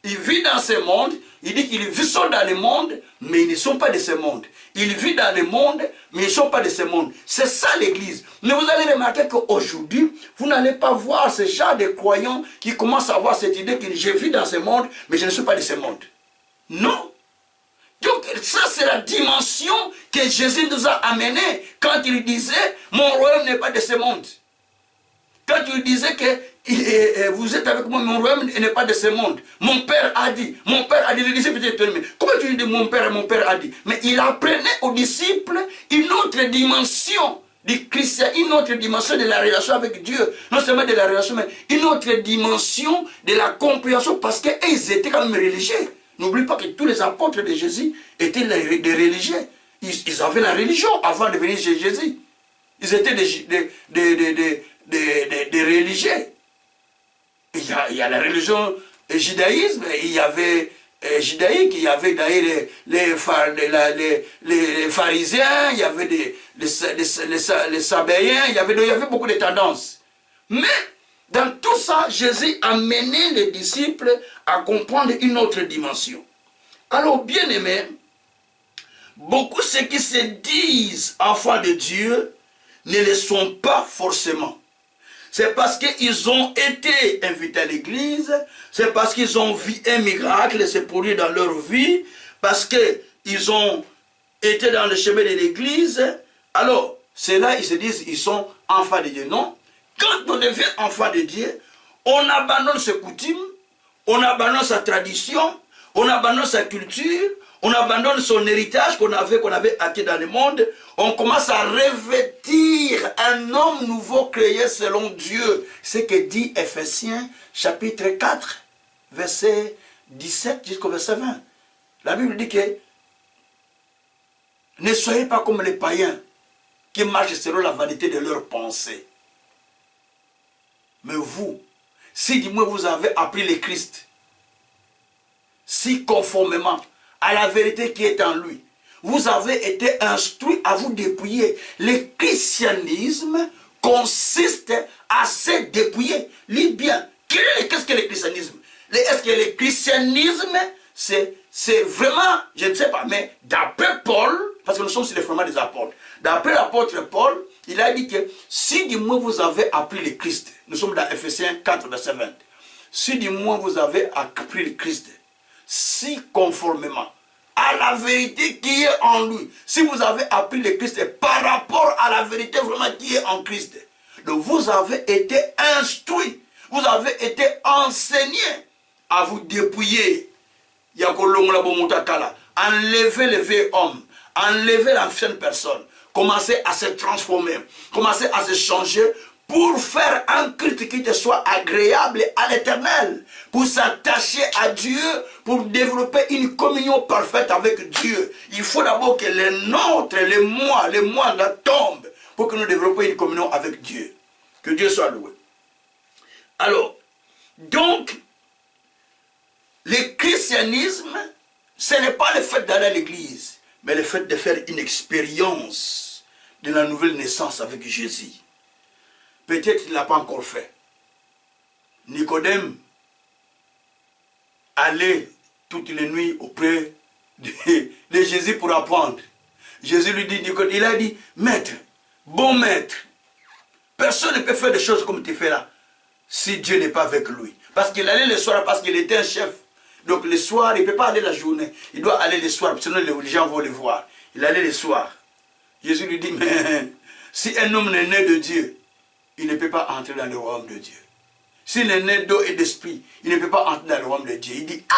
Speaker 3: Ils vivent dans ce monde, il dit qu'ils sont dans le monde, mais ils ne sont pas de ce monde. Ils vivent dans le monde, mais ils ne sont pas de ce monde. C'est ça l'église. Mais vous allez remarquer qu'aujourd'hui, vous n'allez pas voir ce genre de croyants qui commencent à avoir cette idée que je vis dans ce monde, mais je ne suis pas de ce monde. Non. Donc ça c'est la dimension que Jésus nous a amenée quand il disait mon royaume n'est pas de ce monde. Quand il disait que vous êtes avec moi, mon royaume n'est pas de ce monde. Mon père a dit, les disciples étaient étonnés. Comment tu dis mon père a dit? Mais il apprenait aux disciples une autre dimension du christian, une autre dimension de la relation avec Dieu. Non seulement de la relation, mais une autre dimension de la compréhension parce qu'ils étaient quand même religieux. N'oublie pas que tous les apôtres de Jésus étaient des religieux. Ils avaient la religion avant de venir chez Jésus. Ils étaient des religieux. Il y a la religion judaïsme, il y avait judaïque, il y avait d'ailleurs les pharisiens, il y avait les sabéens, il y avait beaucoup de tendances. Mais dans tout ça, Jésus a mené les disciples à comprendre une autre dimension. Alors, bien aimés, beaucoup ceux qui se disent enfants de Dieu ne le sont pas forcément. C'est parce qu'ils ont été invités à l'église, c'est parce qu'ils ont vu un miracle se produire dans leur vie, parce qu'ils ont été dans le chemin de l'église. Alors, c'est là ils se disent ils sont enfants de Dieu. Non. Quand on devient enfant de Dieu, on abandonne ses coutumes, on abandonne sa tradition, on abandonne sa culture, on abandonne son héritage qu'on avait acquis dans le monde. On commence à revêtir un homme nouveau créé selon Dieu. C'est ce que dit Ephésiens chapitre 4, verset 17 jusqu'au verset 20. La Bible dit que ne soyez pas comme les païens qui marchent selon la vanité de leurs pensées. Mais vous, si du moins vous avez appris le Christ, si conformément à la vérité qui est en lui, vous avez été instruit à vous dépouiller. Le christianisme consiste à se dépouiller. Lis bien, qu'est-ce que le christianisme? Est-ce que le christianisme, c'est vraiment, je ne sais pas, mais d'après Paul, parce que nous sommes sur les fondements des apôtres, d'après l'apôtre Paul, il a dit que si du moins vous avez appris le Christ, nous sommes dans Ephésiens 4, verset 20, si du moins vous avez appris le Christ, si conformément à la vérité qui est en lui, si vous avez appris le Christ par rapport à la vérité vraiment qui est en Christ, donc vous avez été instruit, vous avez été enseigné à vous dépouiller enlever le vieux homme, enlever l'ancienne personne, commencer à se transformer, commencer à se changer pour faire un culte qui te soit agréable à l'Éternel, pour s'attacher à Dieu, pour développer une communion parfaite avec Dieu. Il faut d'abord que les nôtres, les mois tombent pour que nous développions une communion avec Dieu. Que Dieu soit loué. Alors, donc, le christianisme, ce n'est pas le fait d'aller à l'église, mais le fait de faire une expérience de la nouvelle naissance avec Jésus. Peut-être qu'il ne l'a pas encore fait. Nicodème allait toutes les nuits auprès de Jésus pour apprendre. Jésus lui dit, Nicodème, il a dit, maître, bon maître, personne ne peut faire des choses comme tu fais là, si Dieu n'est pas avec lui. Parce qu'il allait le soir, parce qu'il était un chef. Donc le soir, il ne peut pas aller la journée. Il doit aller le soir, sinon les gens vont le voir. Il allait le soir. Jésus lui dit, mais si un homme n'est né de Dieu, il ne peut pas entrer dans le royaume de Dieu. S'il est né d'eau et d'esprit, il ne peut pas entrer dans le royaume de Dieu. Il dit, ah,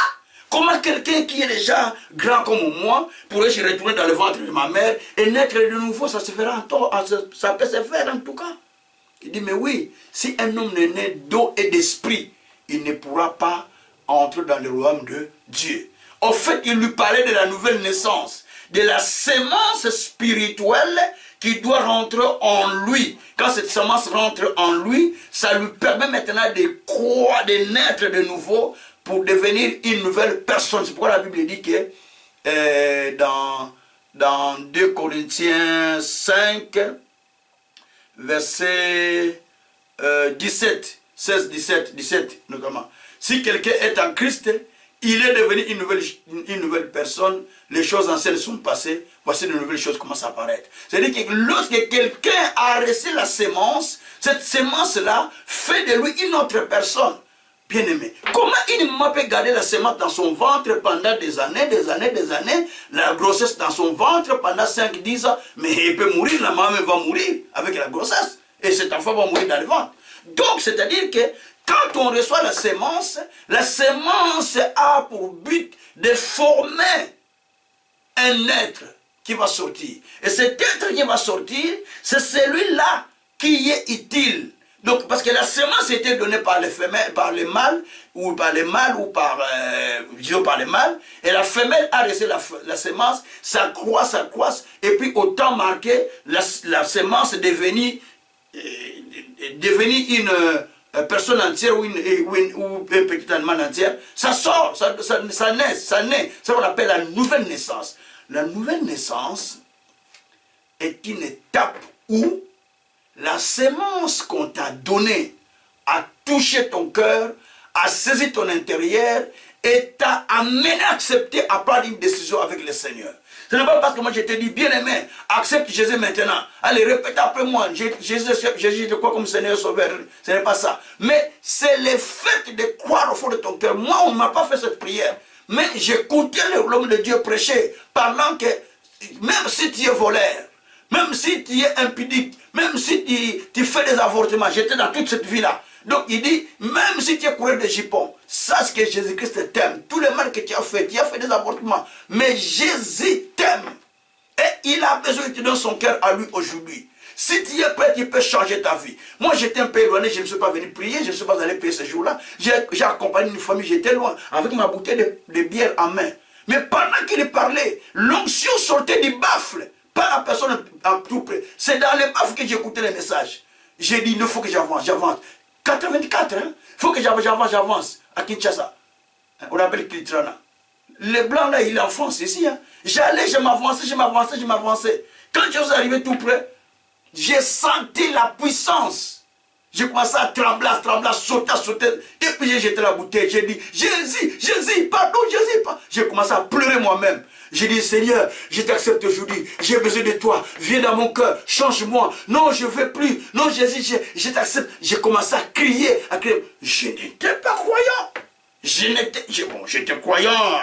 Speaker 3: comment quelqu'un qui est déjà grand comme moi pourrait se retourner dans le ventre de ma mère et naître de nouveau, ça se fera ça peut se faire en tout cas. Il dit, mais oui, si un homme n'est né d'eau et d'esprit, il ne pourra pas entrer dans le royaume de Dieu. En fait, il lui parlait de la nouvelle naissance, de la sémence spirituelle qui doit rentrer en lui. Quand cette semence rentre en lui, ça lui permet maintenant de croire, de naître de nouveau pour devenir une nouvelle personne. C'est pourquoi la Bible dit que dans 2 Corinthiens 5, verset 17, 16, 17 notamment. Si quelqu'un est en Christ, il est devenu une nouvelle personne, les choses anciennes sont passées, voici de nouvelles choses commencent à apparaître. C'est-à-dire que lorsque quelqu'un a reçu la sémence, cette sémence-là fait de lui une autre personne. Bien aimé, comment une maman peut garder la sémence dans son ventre pendant des années, la grossesse dans son ventre pendant 5-10 ans, mais elle peut mourir, la maman va mourir avec la grossesse, et cet enfant va mourir dans le ventre. Donc, c'est-à-dire que quand on reçoit la sémence a pour but de former un être qui va sortir. Et cet être qui va sortir, c'est celui-là qui est utile. Donc, parce que la sémence était donnée par les femelles, par les mâles, ou par les mâles, ou par les mâles, et la femelle a reçu la sémence, ça croît, et puis au temps marqué, la sémence est devenue une personne entière ou un petit animal entière, ça sort, ça naît, c'est ce qu'on appelle la nouvelle naissance. La nouvelle naissance est une étape où la sémence qu'on t'a donnée a touché ton cœur, a saisi ton intérieur et t'a amené à accepter, à prendre une décision avec le Seigneur. Ce n'est pas parce que moi je te dis, bien aimé, accepte Jésus maintenant. Allez, répète après moi, Jésus, je crois comme Seigneur Sauveur. Ce n'est pas ça. Mais c'est le fait de croire au fond de ton cœur. Moi, on ne m'a pas fait cette prière. Mais j'écoutais l'homme de Dieu prêcher, parlant que même si tu es voleur, même si tu es impudique, même si tu fais des avortements, j'étais dans toute cette vie-là. Donc il dit, même si tu es coureur de jupons, sache que Jésus-Christ t'aime. Tout le mal que tu as fait des avortements, mais Jésus t'aime. Et il a besoin de te donner son cœur à lui aujourd'hui. Si tu es prêt, tu peux changer ta vie. Moi, j'étais un peu éloigné, je ne suis pas venu prier, je ne suis pas allé prier ce jour-là. J'ai accompagné une famille, j'étais loin, avec ma bouteille de bière en main. Mais pendant qu'il parlait, l'onction sortait du baffle, pas la personne à tout près. C'est dans les baffles que j'écoutais les messages. J'ai dit, il faut que j'avance. 84, il faut que j'avance à Kinshasa. On appelle Kiltrana. Les blancs là, il est en France ici. J'allais, je m'avançais. Quand je suis arrivé tout près, j'ai senti la puissance. J'ai commencé à trembler, sauter. Et puis j'ai jeté la bouteille. J'ai dit, Jésus, pardon, Jésus. J'ai commencé à pleurer moi-même. J'ai dit, Seigneur, je t'accepte aujourd'hui. J'ai besoin de toi. Viens dans mon cœur. Change-moi. Non, je ne veux plus. Non, Jésus, je t'accepte. J'ai commencé à crier. Je n'étais pas croyant. J'étais croyant.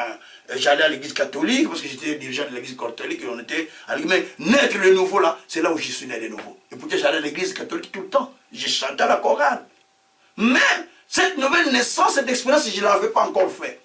Speaker 3: J'allais à l'église catholique parce que j'étais dirigeant de l'église catholique et on était à l'église. Mais naître de nouveau là, c'est là où je suis né de nouveau. Et pourtant j'allais à l'église catholique tout le temps. J'ai chanté à la chorale. Mais cette nouvelle naissance, cette expérience, je ne l'avais pas encore fait.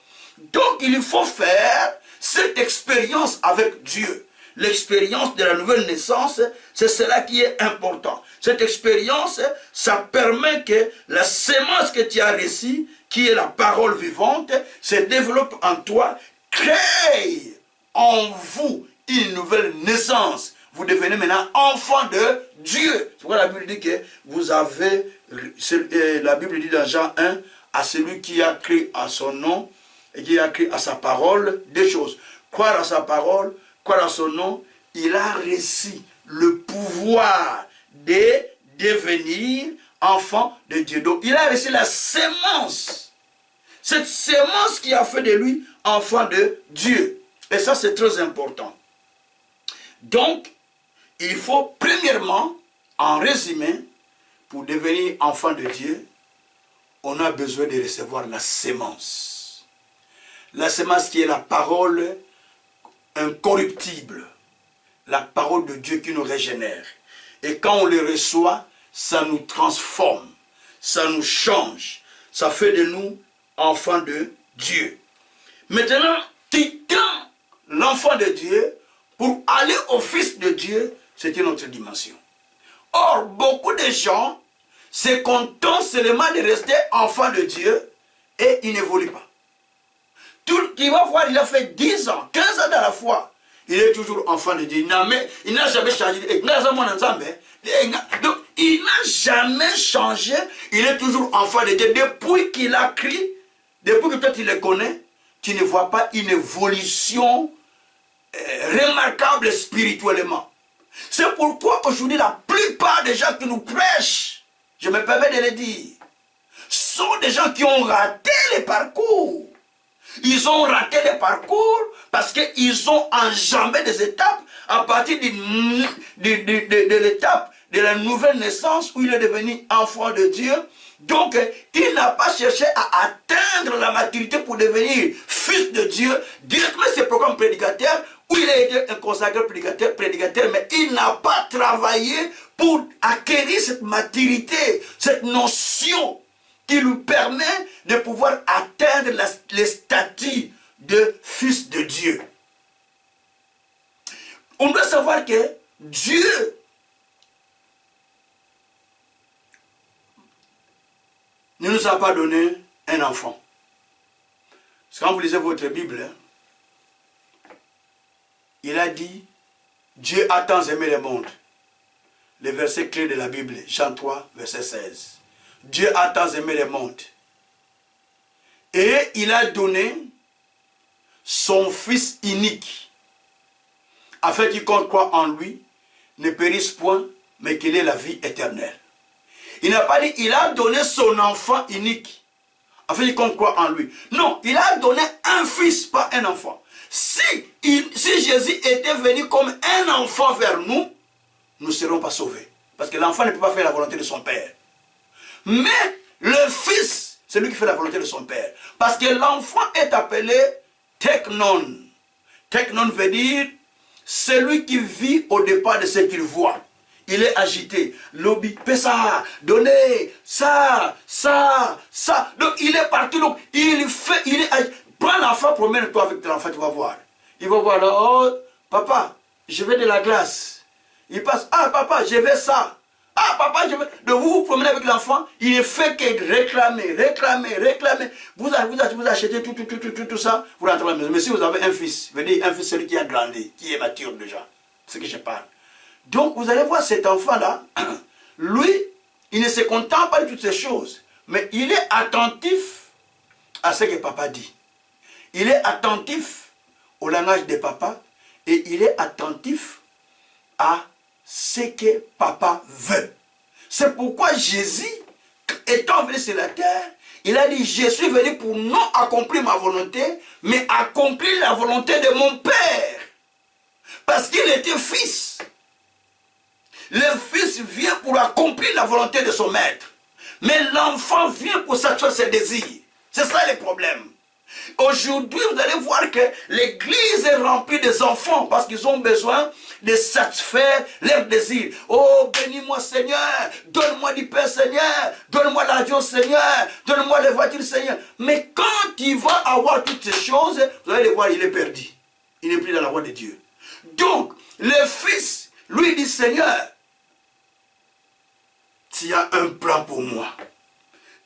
Speaker 3: Donc il faut faire cette expérience avec Dieu. L'expérience de la nouvelle naissance, c'est cela qui est important. Cette expérience, ça permet que la sémence que tu as reçue, qui est la parole vivante, se développe en toi, crée en vous une nouvelle naissance. Vous devenez maintenant enfant de Dieu. C'est pourquoi la Bible dit que vous avez, la Bible dit dans Jean 1, à celui qui a cru à son nom et qui a cru à sa parole, des choses. Croire à sa parole, croire à son nom, il a reçu le pouvoir de devenir enfant de Dieu. Donc il a reçu la sémence. Cette sémence qui a fait de lui enfant de Dieu. Et ça c'est très important. Donc, il faut premièrement, en résumé, pour devenir enfant de Dieu, on a besoin de recevoir la sémence. La sémence qui est la parole incorruptible. La parole de Dieu qui nous régénère. Et quand on le reçoit, ça nous transforme. Ça nous change. Ça fait de nous enfants de Dieu. Maintenant, tu tends l'enfant de Dieu pour aller au Fils de Dieu, c'est une autre dimension. Or, beaucoup de gens se contentent seulement de rester enfant de Dieu et ils n'évoluent pas. Tu vas voir, il a fait 10 ans, 15 ans dans la foi. Il est toujours enfant de Dieu. Il n'a jamais changé. Donc, il n'a jamais changé. Il est toujours enfant de Dieu. Depuis qu'il a crié, depuis que toi tu le connais, tu ne vois pas une évolution remarquable spirituellement. C'est pourquoi aujourd'hui la plupart des gens qui nous prêchent, je me permets de le dire, sont des gens qui ont raté les parcours. Ils ont raté les parcours parce qu'ils ont enjambé des étapes à partir de l'étape de la nouvelle naissance où il est devenu enfant de Dieu. Donc, il n'a pas cherché à atteindre la maturité pour devenir fils de Dieu. Directement, c'est programme prédicateur où il a été un consacré prédicateur, mais il n'a pas travaillé pour acquérir cette maturité, cette notion qui lui permet de pouvoir atteindre les statuts de fils de Dieu. On doit savoir que Dieu ne nous a pas donné un enfant. Parce que quand vous lisez votre Bible, il a dit, Dieu a tant aimé le monde. Le verset clé de la Bible, Jean 3, verset 16. Dieu a tant aimé le monde. Et il a donné son Fils unique, afin qu'il compte quoi en lui, ne périsse point, mais qu'il ait la vie éternelle. Il n'a pas dit, il a donné son enfant unique, afin qu'il compte quoi en lui. Non, il a donné un fils, pas un enfant. Si Jésus était venu comme un enfant vers nous, nous ne serons pas sauvés. Parce que l'enfant ne peut pas faire la volonté de son père. Mais le fils, c'est lui qui fait la volonté de son père. Parce que l'enfant est appelé teknon. Teknon veut dire celui qui vit au départ de ce qu'il voit. Il est agité. Lobby, fais ça, donnez, ça. Donc il est partout. Donc prends l'enfant, promène-toi avec l'enfant, tu vas voir. Il va voir là, oh, papa, je veux de la glace. Il passe, ah papa, je veux ça. Ah papa, je veux. Donc vous vous promenez avec l'enfant, il ne fait que réclamer. Vous achetez tout ça, vous rentrez à la maison. Mais si vous avez un fils, veut dire un fils, celui qui a grandi, qui est mature déjà. C'est ce que je parle. Donc vous allez voir cet enfant-là, lui, il ne se contente pas de toutes ces choses, mais il est attentif à ce que papa dit. Il est attentif au langage de papa et il est attentif à ce que papa veut. C'est pourquoi Jésus, étant venu sur la terre, il a dit, je suis venu pour non accomplir ma volonté, mais accomplir la volonté de mon Père. Parce qu'il était fils. Le fils vient pour accomplir la volonté de son maître. Mais l'enfant vient pour satisfaire ses désirs. C'est ça le problème. Aujourd'hui, vous allez voir que l'église est remplie des enfants parce qu'ils ont besoin de satisfaire leurs désirs. Oh, bénis-moi Seigneur, donne-moi du pain Seigneur, donne-moi l'avion Seigneur, donne-moi les voitures Seigneur. Mais quand il va avoir toutes ces choses, vous allez le voir, il est perdu. Il n'est plus dans la voie de Dieu. Donc, le fils, lui dit, Seigneur, tu as un plan pour moi.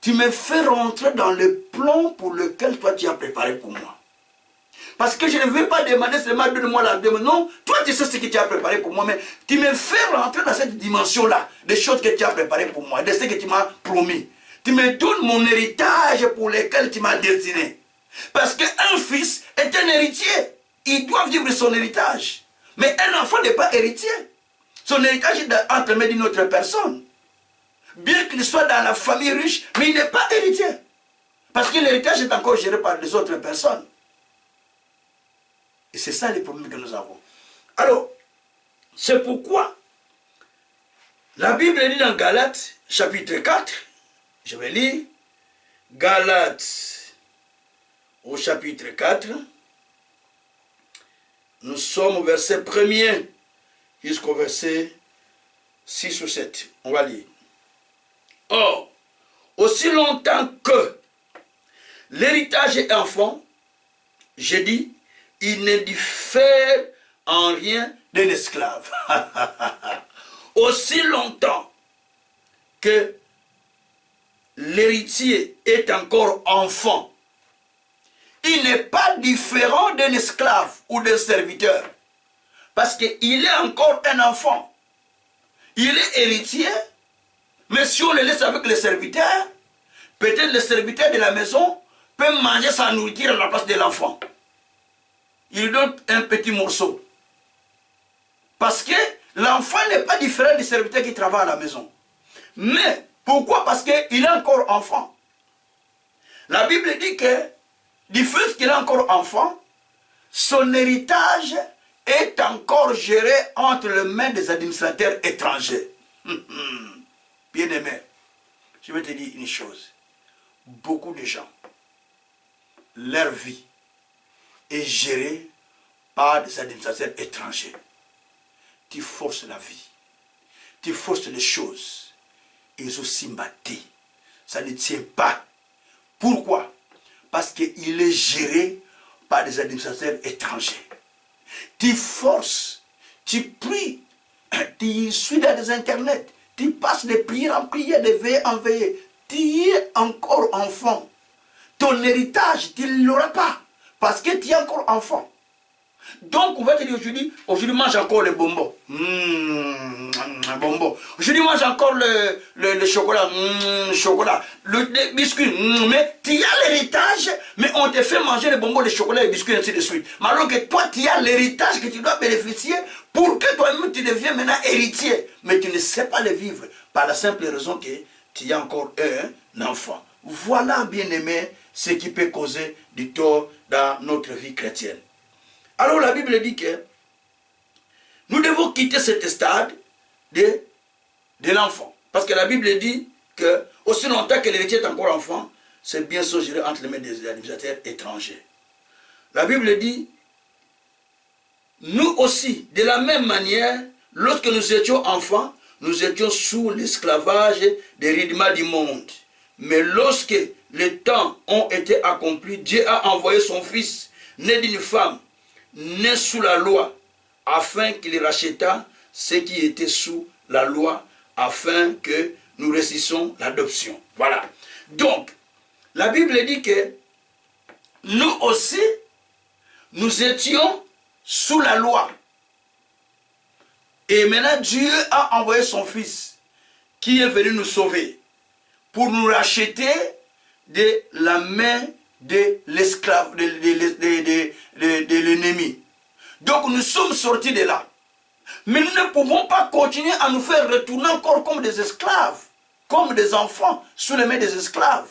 Speaker 3: Tu me fais rentrer dans le plan pour lequel toi tu as préparé pour moi. Parce que je ne veux pas demander seulement donne-moi la demande. Non, toi tu sais ce que tu as préparé pour moi, mais tu me fais rentrer dans cette dimension-là, des choses que tu as préparées pour moi, de ce que tu m'as promis. Tu me donnes mon héritage pour lequel tu m'as destiné. Parce qu'un fils est un héritier. Il doit vivre son héritage. Mais un enfant n'est pas héritier. Son héritage est entre les mains d'une autre personne. Bien qu'il soit dans la famille riche, mais il n'est pas héritier. Parce que l'héritage est encore géré par les autres personnes. Et c'est ça les problèmes que nous avons. Alors, c'est pourquoi la Bible dit dans Galates, chapitre 4, je vais lire, Galates, au chapitre 4, nous sommes au verset 1er jusqu'au verset 6 ou 7. On va lire. Or, aussi longtemps que l'héritage est enfant, je dis, il ne diffère en rien d'un esclave. Aussi longtemps que l'héritier est encore enfant, il n'est pas différent d'un esclave ou d'un serviteur. Parce qu'il est encore un enfant. Il est héritier. Mais si on le laisse avec les serviteurs, peut-être le serviteur de la maison peut manger sa nourriture à la place de l'enfant. Il donne un petit morceau. Parce que l'enfant n'est pas différent du serviteur qui travaille à la maison. Mais pourquoi? Parce qu'il est encore enfant. La Bible dit que du fait qu'il est encore enfant, son héritage est encore géré entre les mains des administrateurs étrangers. Bien-aimé, je vais te dire une chose. Beaucoup de gens, leur vie est gérée par des administrateurs étrangers. Tu forces la vie, tu forces les choses. Ils aussi battent. Ça ne tient pas. Pourquoi? Parce qu'il est géré par des administrateurs étrangers. Tu forces, tu pries, tu suis dans des internets, tu passes de prières en prière, de veillée en veillée. Tu es encore enfant. Ton héritage, tu ne l'auras pas. Parce que tu es encore enfant. Donc, on va te dire aujourd'hui mange encore les bonbons. Bonbons. Aujourd'hui mange encore le chocolat. Chocolat. Le biscuit. Mais tu as l'héritage, mais on te fait manger les bonbons, les chocolats, les biscuits, ainsi de suite. Mais alors que toi, tu as l'héritage que tu dois bénéficier pour que toi-même tu deviennes maintenant héritier. Mais tu ne sais pas le vivre par la simple raison que tu es encore un enfant. Voilà, bien-aimé, ce qui peut causer du tort dans notre vie chrétienne. Alors la Bible dit que nous devons quitter cet stade de l'enfant. Parce que la Bible dit que aussi longtemps que l'héritier est encore enfant, c'est bien sûr géré entre les mains des administrateurs étrangers. La Bible dit, nous aussi, de la même manière, lorsque nous étions enfants, nous étions sous l'esclavage des rudiments du monde. Mais lorsque les temps ont été accomplis, Dieu a envoyé son fils, né d'une femme, né sous la loi, afin qu'il racheta ceux qui étaient sous la loi, afin que nous réussissions l'adoption. Voilà. Donc, la Bible dit que nous aussi, nous étions sous la loi. Et maintenant, Dieu a envoyé son fils, qui est venu nous sauver, pour nous racheter de la main de l'esclave, de l'ennemi. Donc nous sommes sortis de là. Mais nous ne pouvons pas continuer à nous faire retourner encore comme des esclaves, comme des enfants, sous les mains des esclaves.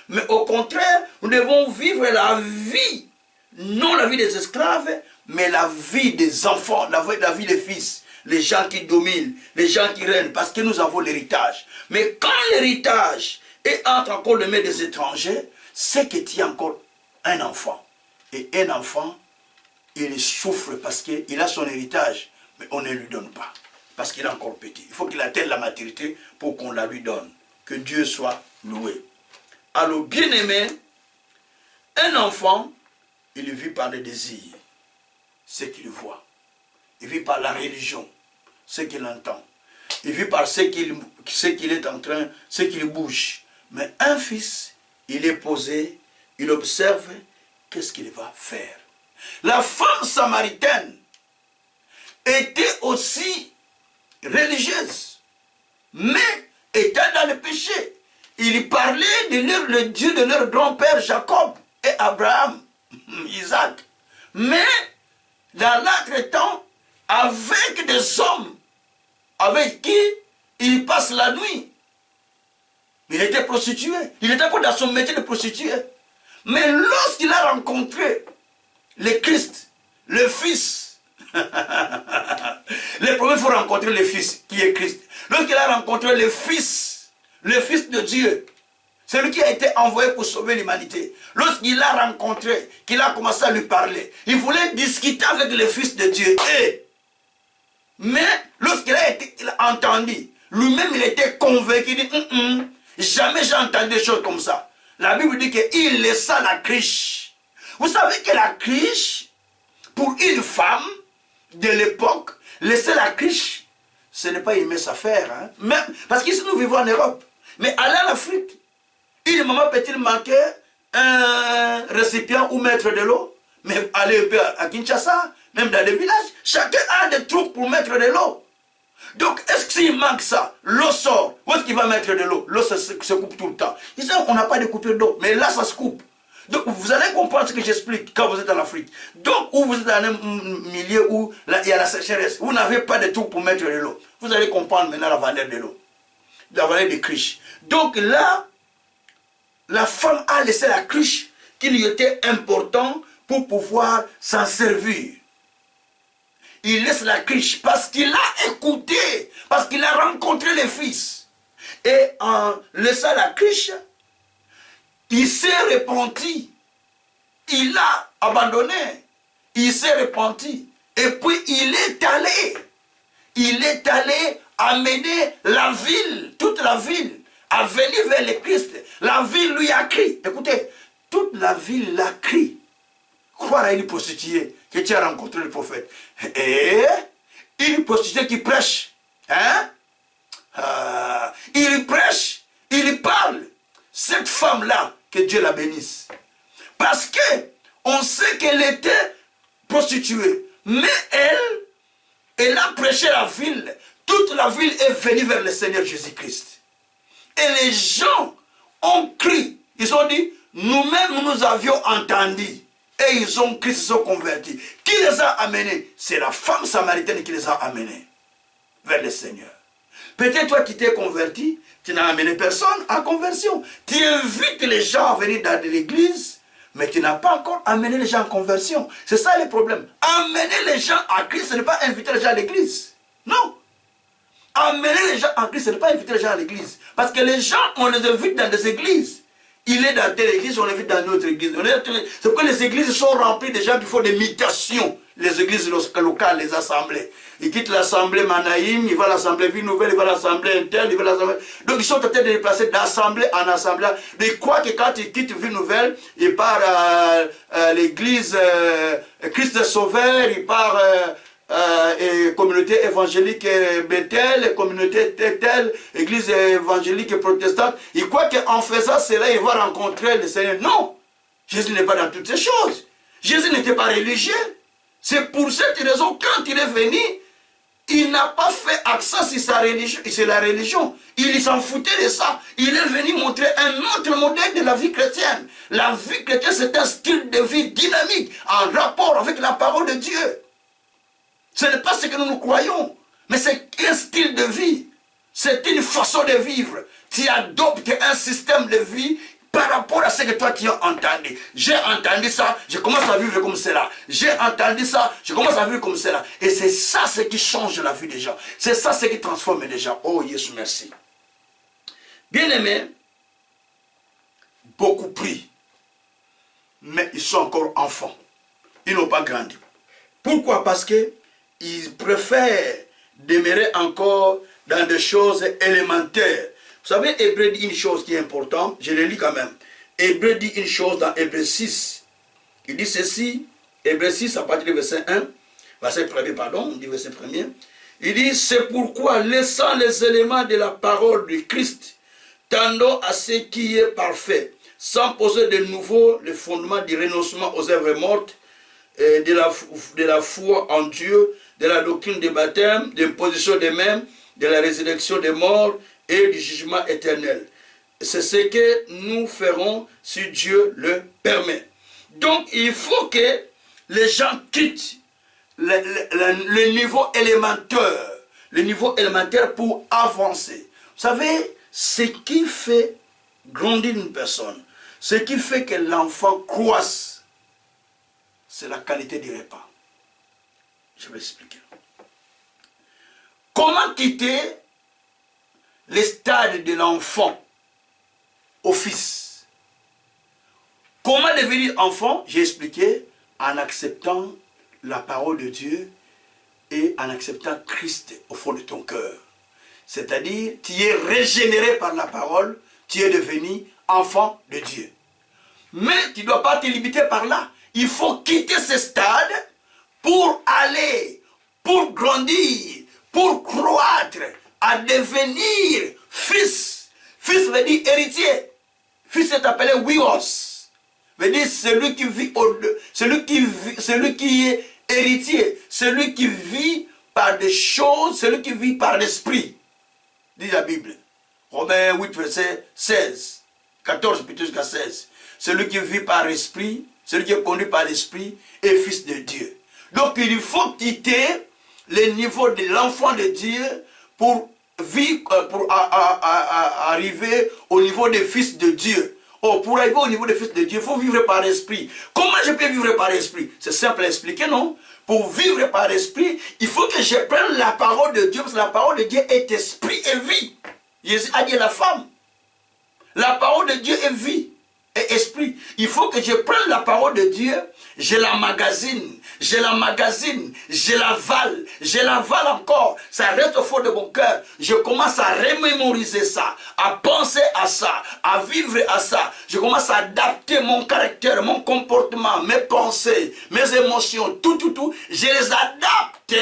Speaker 3: Mais au contraire, nous devons vivre la vie, non la vie des esclaves, mais la vie des enfants, la vie des fils, les gens qui dominent, les gens qui règnent, parce que nous avons l'héritage. Mais quand l'héritage est entre encore les mains des étrangers, c'est que tu es encore un enfant. Et un enfant, il souffre parce qu'il a son héritage, mais on ne lui donne pas. Parce qu'il est encore petit. Il faut qu'il atteigne la maturité pour qu'on la lui donne. Que Dieu soit loué. Alors, bien-aimé, un enfant, il vit par le désir, ce qu'il voit. Il vit par la religion, ce qu'il entend. Il vit par ce qu'il est en train, ce qu'il bouge. Mais un fils, il est posé, il observe, qu'est-ce qu'il va faire. La femme samaritaine était aussi religieuse, mais était dans le péché. Il parlait de le Dieu de leur grand-père Jacob et Abraham, Isaac. Mais dans l'autre temps, avec des hommes avec qui il passe la nuit. Il était prostitué. Il était encore dans son métier de prostitué. Mais lorsqu'il a rencontré le Christ, le Fils, le premier, il faut rencontrer le Fils, qui est Christ. Lorsqu'il a rencontré le Fils de Dieu, celui qui a été envoyé pour sauver l'humanité, lorsqu'il l'a rencontré, qu'il a commencé à lui parler, il voulait discuter avec le Fils de Dieu. Mais lorsqu'il a entendu, lui-même il était convaincu, il dit, jamais j'ai entendu des choses comme ça. La Bible dit qu'il laissa la criche. Vous savez que la criche, pour une femme de l'époque, laisser la criche, ce n'est pas une mince affaire. Hein? Même, parce qu'ici nous vivons en Europe. Mais aller en Afrique, une maman peut-il manquer un récipient ou mettre de l'eau? Mais aller à Kinshasa, même dans les villages, chacun a des trous pour mettre de l'eau. Donc, est-ce que s'il manque ça, l'eau sort, où est-ce qu'il va mettre de l'eau? L'eau se coupe tout le temps. Ici, on n'a pas de coupure d'eau, mais là, ça se coupe. Donc, vous allez comprendre ce que j'explique quand vous êtes en Afrique. Donc, où vous êtes dans un milieu où il y a la sécheresse, vous n'avez pas de trou pour mettre de l'eau. Vous allez comprendre maintenant la valeur de l'eau, la valeur des criches. Donc là, la femme a laissé la criche qui lui était important pour pouvoir s'en servir. Il laisse la criche parce qu'il a écouté, parce qu'il a rencontré le Fils. Et en laissant la criche, il s'est repenti. Il a abandonné. Il s'est repenti. Et puis il est allé amener la ville, toute la ville, à venir vers le Christ. La ville lui a crié. Écoutez, toute la ville l'a crié. Croire à une prostituée que tu as rencontré le prophète. Et une prostituée qui prêche. Hein? Il prêche, il parle. Cette femme-là, que Dieu la bénisse. Parce que on sait qu'elle était prostituée. Mais elle a prêché la ville. Toute la ville est venue vers le Seigneur Jésus-Christ. Et les gens ont crié. Ils ont dit, nous-mêmes nous avions entendu. Et ils ont crié, ils se sont convertis. Qui les a amenés? C'est la femme samaritaine qui les a amenés vers le Seigneur. Peut-être toi qui t'es converti, tu n'as amené personne à conversion. Tu invites les gens à venir dans l'église, mais tu n'as pas encore amené les gens en conversion. C'est ça le problème. Amener les gens à Christ, ce n'est pas inviter les gens à l'église. Non. Amener les gens à Christ, ce n'est pas inviter les gens à l'église. Parce que les gens, on les invite dans des églises. Il est dans telle église, on l'invite dans une autre église. C'est pourquoi les églises sont remplies de gens qui font des mutations. Les églises locales, les assemblées. Ils quittent l'assemblée Manaïm, ils vont à l'assemblée Vie Nouvelle, ils vont à l'assemblée Interne, ils vont à l'assemblée... Donc ils sont en train de déplacer d'assemblée en assemblée. Mais ils croient que quand ils quittent Vie Nouvelle, ils partent à l'église Christ Sauveur, ils partent communauté évangélique Bethel, communauté telle, église évangélique protestante. Ils croient qu'en faisant cela, ils vont rencontrer le Seigneur. Non! Jésus n'est pas dans toutes ces choses. Jésus n'était pas religieux. C'est pour cette raison, quand il est venu, il n'a pas fait accent sur sa religion, c'est la religion. Il s'en foutait de ça. Il est venu montrer un autre modèle de la vie chrétienne. La vie chrétienne, c'est un style de vie dynamique, en rapport avec la parole de Dieu. Ce n'est pas ce que nous croyons, mais c'est un style de vie. C'est une façon de vivre. Tu adoptes un système de vie par rapport à ce que toi tu as entendu. J'ai entendu ça, je commence à vivre comme cela. J'ai entendu ça, je commence à vivre comme cela. Et c'est ça ce qui change la vie des gens. C'est ça ce qui transforme les gens. Oh Jésus, merci. Bien-aimé, beaucoup prient. mais ils sont encore enfants. Ils n'ont pas grandi. Pourquoi? Parce qu'ils préfèrent demeurer encore dans des choses élémentaires. Vous savez, Hébreu dit une chose qui est importante, je le lis quand même. Hébreu dit une chose dans Hébreu 6. Il dit ceci, Hébreu 6 à partir du verset 1, verset 1er, pardon, on dit verset 1er. Il dit, c'est pourquoi, laissant les éléments de la parole du Christ, tendons à ce qui est parfait, sans poser de nouveau le fondement du renoncement aux œuvres mortes, de la foi en Dieu, de la doctrine des baptêmes, de l'imposition des mains, de la résurrection des morts et du jugement éternel. C'est ce que nous ferons si Dieu le permet. Donc il faut que les gens quittent le niveau élémentaire pour avancer. Vous savez, ce qui fait grandir une personne, ce qui fait que l'enfant croisse, c'est la qualité du repas. Je vais expliquer. Comment quitter le stade de l'enfant au fils? Comment devenir enfant? J'ai expliqué en acceptant la parole de Dieu et en acceptant Christ au fond de ton cœur. C'est-à-dire, tu es régénéré par la parole, tu es devenu enfant de Dieu. Mais tu ne dois pas te limiter par là. Il faut quitter ce stade pour aller, pour grandir, pour croître, à devenir fils. Fils veut dire héritier. Fils est appelé Wios. Veut dire celui qui vit celui qui est héritier, celui qui vit par des choses, celui qui vit par l'esprit. Dit la Bible. Romains 8, verset 16. 14 plutôt jusqu'à 16. Celui qui vit par l'esprit, celui qui est conduit par l'esprit est fils de Dieu. Donc il faut quitter le niveau de l'enfant de Dieu pour vivre, arriver au niveau des fils de Dieu. Oh, pour arriver au niveau des fils de Dieu, il faut vivre par l'esprit. Comment je peux vivre par l'esprit? C'est simple à expliquer, non? Pour vivre par l'esprit, il faut que je prenne la parole de Dieu, parce que la parole de Dieu est esprit et vie. Jésus a dit à la femme, la parole de Dieu est vie et esprit. Il faut que je prenne la parole de Dieu, je l'emmagasine, je l'avale encore, ça reste au fond de mon cœur. Je commence à remémoriser ça, à penser à ça, à vivre à ça. Je commence à adapter mon caractère, mon comportement, mes pensées, mes émotions, tout. Je les adapte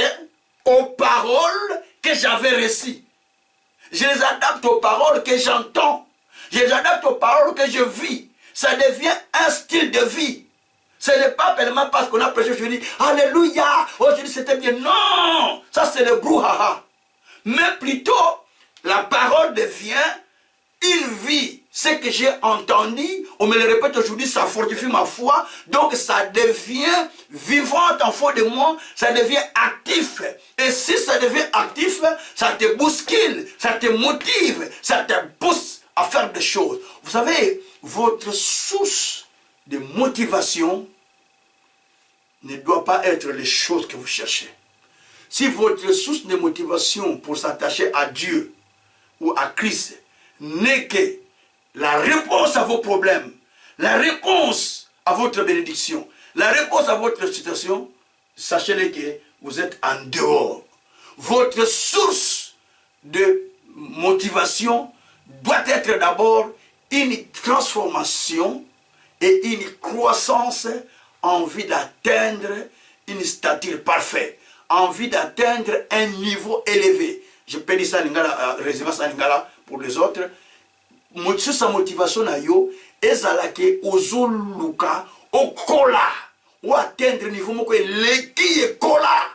Speaker 3: aux paroles que j'avais reçues. Je les adapte aux paroles que j'entends. Je les adapte aux paroles que je vis. Ça devient un style de vie. Ce n'est pas tellement parce qu'on a prêché, je dis Alléluia, aujourd'hui c'était bien. Non, ça c'est le brouhaha. Mais plutôt, la parole devient une vie. Ce que j'ai entendu, on me le répète aujourd'hui, ça fortifie ma foi. Donc ça devient vivant en fond de moi, ça devient actif. Et si ça devient actif, ça te bouscule, ça te motive, ça te pousse à faire des choses. Vous savez, votre source de motivation ne doit pas être les choses que vous cherchez. Si votre source de motivation pour s'attacher à Dieu ou à Christ n'est que la réponse à vos problèmes, la réponse à votre bénédiction, la réponse à votre situation, sachez-le que vous êtes en dehors. Votre source de motivation doit être d'abord une transformation et une croissance, envie d'atteindre une stature parfaite, envie d'atteindre un niveau élevé. Je peux dire ça en lingala, résumer ça en lingala pour les autres. Sa motivation na yo ezalake ozoluka okola ou atteindre niveau moko qui est kola,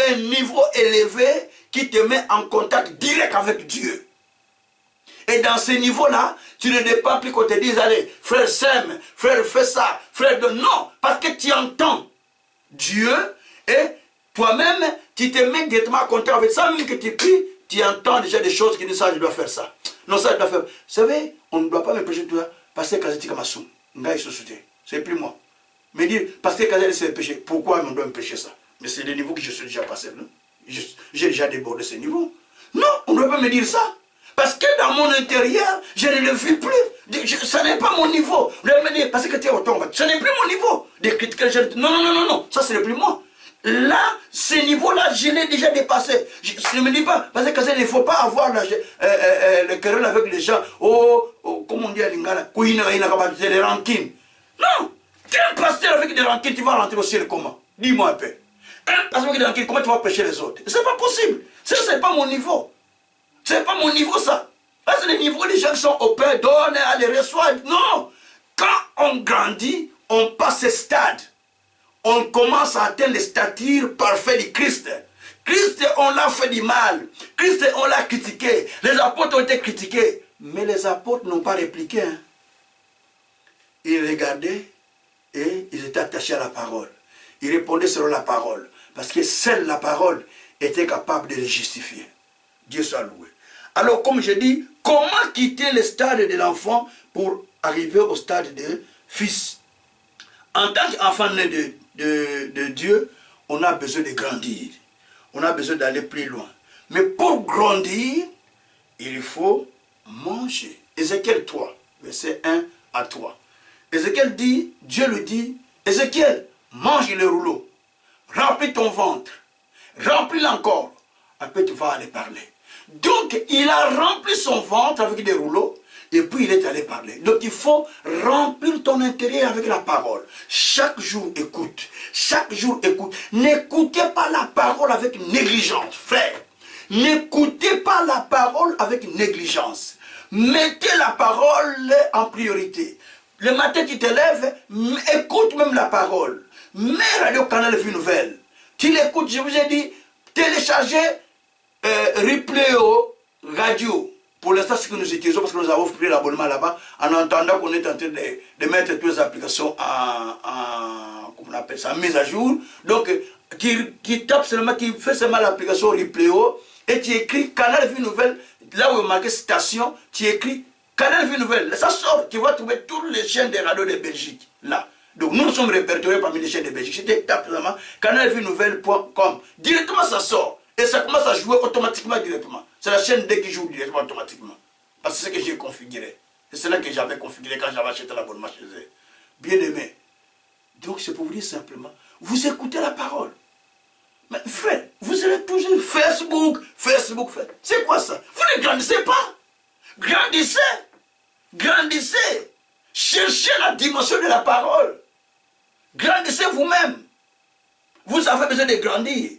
Speaker 3: un niveau élevé qui te met en contact direct avec Dieu. Et dans ce niveau-là, tu ne dépends plus qu'on te dise, allez, frère sème, frère fais ça, frère de... Non, parce que tu entends Dieu et toi-même, tu te mets directement en contact avec ça, même que tu pries, tu entends déjà des choses qui disent ça, je dois faire ça. Non, ça, je dois faire. Vous savez, on ne doit pas me prêcher toi, parce que Kazati Kamassou, c'est plus moi. Me dire, parce que Kazati c'est le péché, pourquoi on doit me prêcher ça? Mais c'est le niveau que je suis déjà passé, non? J'ai déjà débordé ce niveau. Non, on ne doit pas me dire ça. Parce que dans mon intérieur, je ne le vis plus. Ça n'est pas mon niveau. Vous allez me dire, parce que tu es au tombe, ce n'est plus mon niveau. De critiquer les gens. Non, non, non, non, non, ça ce n'est plus moi. Là, ce niveau-là, je l'ai déjà dépassé. Je ne me dis pas, parce que il ne faut pas avoir le querelle avec les gens. Comment on dit à Lingala, des rancines. Non, tu es un pasteur avec des rancines, tu vas rentrer au ciel comment? Dis-moi un peu. Un pasteur avec des rancines, comment tu vas prêcher les autres? C'est pas possible. Ça, ce n'est pas mon niveau. Ce n'est pas mon niveau, ça. Là, c'est le niveau des gens qui sont au Père, donnent, allez, reçoivent. Non. Quand on grandit, on passe ce stade. On commence à atteindre les statures parfaites du Christ. Christ, on l'a fait du mal. Christ, on l'a critiqué. Les apôtres ont été critiqués. Mais les apôtres n'ont pas répliqué. Hein. Ils regardaient et ils étaient attachés à la parole. Ils répondaient selon la parole. Parce que seule la parole était capable de les justifier. Dieu soit loué. Alors, comme je dis, comment quitter le stade de l'enfant pour arriver au stade de fils? En tant qu'enfant né de Dieu, on a besoin de grandir. On a besoin d'aller plus loin. Mais pour grandir, il faut manger. Ézéchiel 3, verset 1 à 3. Ézéchiel dit, Dieu le dit, Ézéchiel, mange le rouleau, remplis ton ventre, remplis-le encore, après tu vas aller parler. Donc, il a rempli son ventre avec des rouleaux, et puis il est allé parler. Donc, il faut remplir ton intérieur avec la parole. Chaque jour, écoute. Chaque jour, écoute. N'écoutez pas la parole avec négligence, frère. N'écoutez pas la parole avec négligence. Mettez la parole en priorité. Le matin, tu te lèves, écoute même la parole. Mets Radio Canal Vie Nouvelle. Tu l'écoutes, je vous ai dit, téléchargez replay au radio. Pour l'instant, c'est ce que nous utilisons parce que nous avons pris l'abonnement là-bas en entendant qu'on est en train de mettre toutes les applications comment on appelle ça, mise à jour. Donc, qui tape seulement, qui fait seulement l'application Replayeo et tu écris Canal Vie Nouvelle, là où il y a marqué station, tu écris Canal Vie Nouvelle. Ça sort, tu vas trouver toutes les chaînes de radio de Belgique, là. Donc, nous sommes répertoriés parmi les chaînes de Belgique. Tu tapes seulement canalvienouvelle.com. Directement, ça sort. Et ça commence à jouer automatiquement directement. C'est la chaîne dès qui joue directement automatiquement. Parce que c'est ce que j'ai configuré. C'est cela que j'avais configuré quand j'avais acheté l'abonnement chez eux. Bien aimé. Donc c'est pour vous dire simplement, vous écoutez la parole. Mais frère, vous allez toujours Facebook. C'est quoi ça? Vous ne grandissez pas. Grandissez. Grandissez. Cherchez la dimension de la parole. Grandissez vous-même. Vous avez besoin de grandir.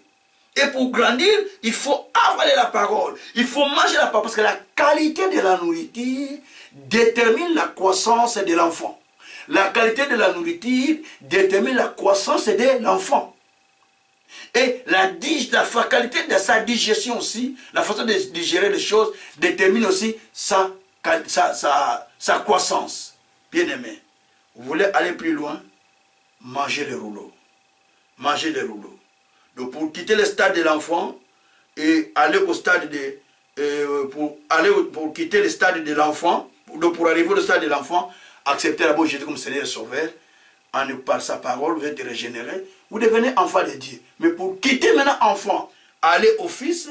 Speaker 3: Et pour grandir, il faut avaler la parole. Il faut manger la parole. Parce que la qualité de la nourriture détermine la croissance de l'enfant. La qualité de la nourriture détermine la croissance de l'enfant. Et la qualité de sa digestion aussi, la façon de digérer les choses, détermine aussi sa croissance. Bien aimé, vous voulez aller plus loin? Mangez les rouleaux. Mangez les rouleaux. Donc pour quitter le stade de l'enfant et aller au stade de... pour quitter le stade de l'enfant, pour arriver au stade de l'enfant, accepter d'abord Jésus comme Seigneur et Sauveur, par sa parole, vous êtes régénéré, vous devenez enfant de Dieu. Mais pour quitter maintenant enfant, aller au Fils,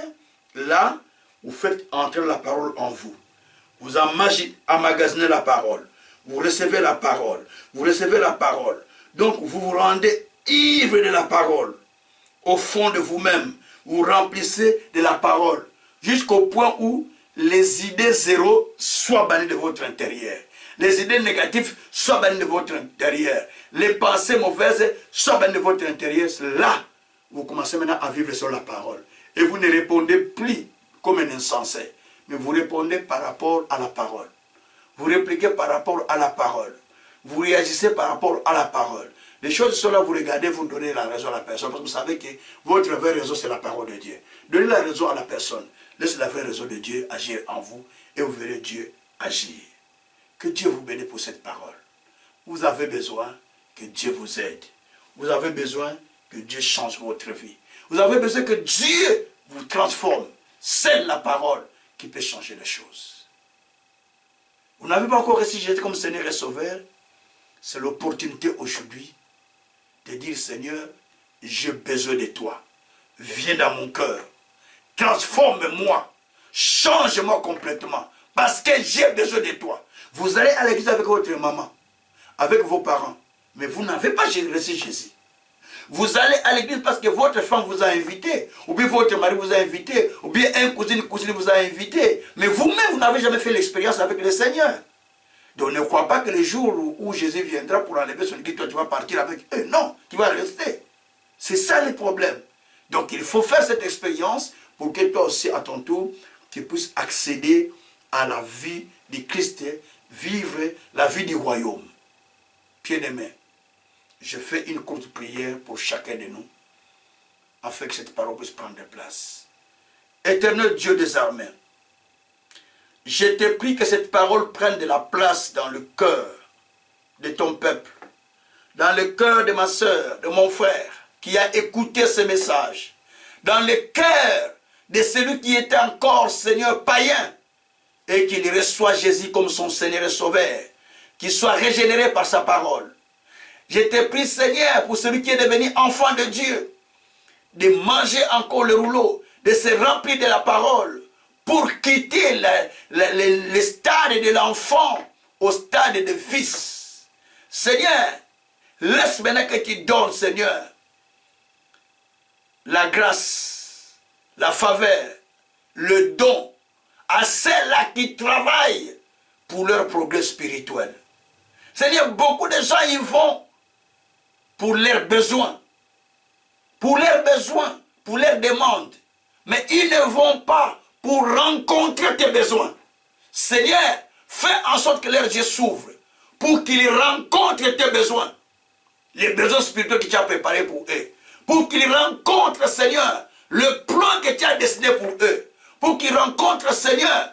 Speaker 3: là, vous faites entrer la parole en vous. Vous emmagasinez la parole. Vous recevez la parole. Vous recevez la parole. Donc vous vous rendez ivre de la parole. Au fond de vous-même, vous remplissez de la parole. Jusqu'au point où les idées zéro soient bannies de votre intérieur. Les idées négatives soient bannies de votre intérieur. Les pensées mauvaises soient bannies de votre intérieur. Là, vous commencez maintenant à vivre sur la parole. Et vous ne répondez plus comme un insensé. Mais vous répondez par rapport à la parole. Vous répliquez par rapport à la parole. Vous réagissez par rapport à la parole. Les choses sont là, vous regardez, vous donnez la raison à la personne. Parce que vous savez que votre vraie raison, c'est la parole de Dieu. Donnez la raison à la personne. Laissez la vraie raison de Dieu agir en vous. Et vous verrez Dieu agir. Que Dieu vous bénisse pour cette parole. Vous avez besoin que Dieu vous aide. Vous avez besoin que Dieu change votre vie. Vous avez besoin que Dieu vous transforme. C'est la parole qui peut changer les choses. Vous n'avez pas encore reçu Jésus comme Seigneur et Sauveur. C'est l'opportunité aujourd'hui de dire, Seigneur, j'ai besoin de toi. Viens dans mon cœur. Transforme-moi. change-moi complètement. Parce que j'ai besoin de toi. Vous allez à l'église avec votre maman, avec vos parents, mais vous n'avez pas reçu Jésus. Vous allez à l'église parce que votre femme vous a invité, ou bien votre mari vous a invité, ou bien un cousine vous a invité, mais vous-même, vous n'avez jamais fait l'expérience avec le Seigneur. Donc ne crois pas que le jour où Jésus viendra pour enlever son église, toi tu vas partir avec eux. Non, tu vas rester. C'est ça le problème. Donc il faut faire cette expérience pour que toi aussi, à ton tour, tu puisses accéder à la vie du Christ, vivre la vie du royaume. Bien-aimé, je fais une courte prière pour chacun de nous, afin que cette parole puisse prendre place. Éternel Dieu des armées, je te prie que cette parole prenne de la place dans le cœur de ton peuple, dans le cœur de ma soeur, de mon frère, qui a écouté ce message, dans le cœur de celui qui était encore Seigneur païen, et qu'il reçoit Jésus comme son Seigneur et Sauveur, qu'il soit régénéré par sa parole. Je te prie, Seigneur, pour celui qui est devenu enfant de Dieu, de manger encore le rouleau, de se remplir de la parole, pour quitter le stade de l'enfant au stade de fils. Seigneur, laisse maintenant que tu donnes, Seigneur, la grâce, la faveur, le don à ceux-là qui travaillent pour leur progrès spirituel. Seigneur, beaucoup de gens y vont pour leurs besoins, pour leurs demandes, mais ils ne vont pas pour rencontrer tes besoins. Seigneur, fais en sorte que leurs yeux s'ouvrent pour qu'ils rencontrent tes besoins, les besoins spirituels que tu as préparés pour eux, pour qu'ils rencontrent, Seigneur, le plan que tu as dessiné pour eux, pour qu'ils rencontrent, Seigneur,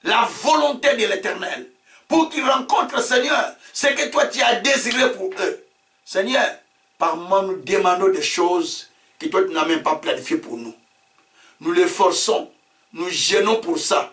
Speaker 3: la volonté de l'Éternel, pour qu'ils rencontrent, Seigneur, ce que toi tu as désiré pour eux. Seigneur, par moi nous demandons des choses que toi tu n'as même pas planifiées pour nous. Nous les forçons, nous gênons pour ça.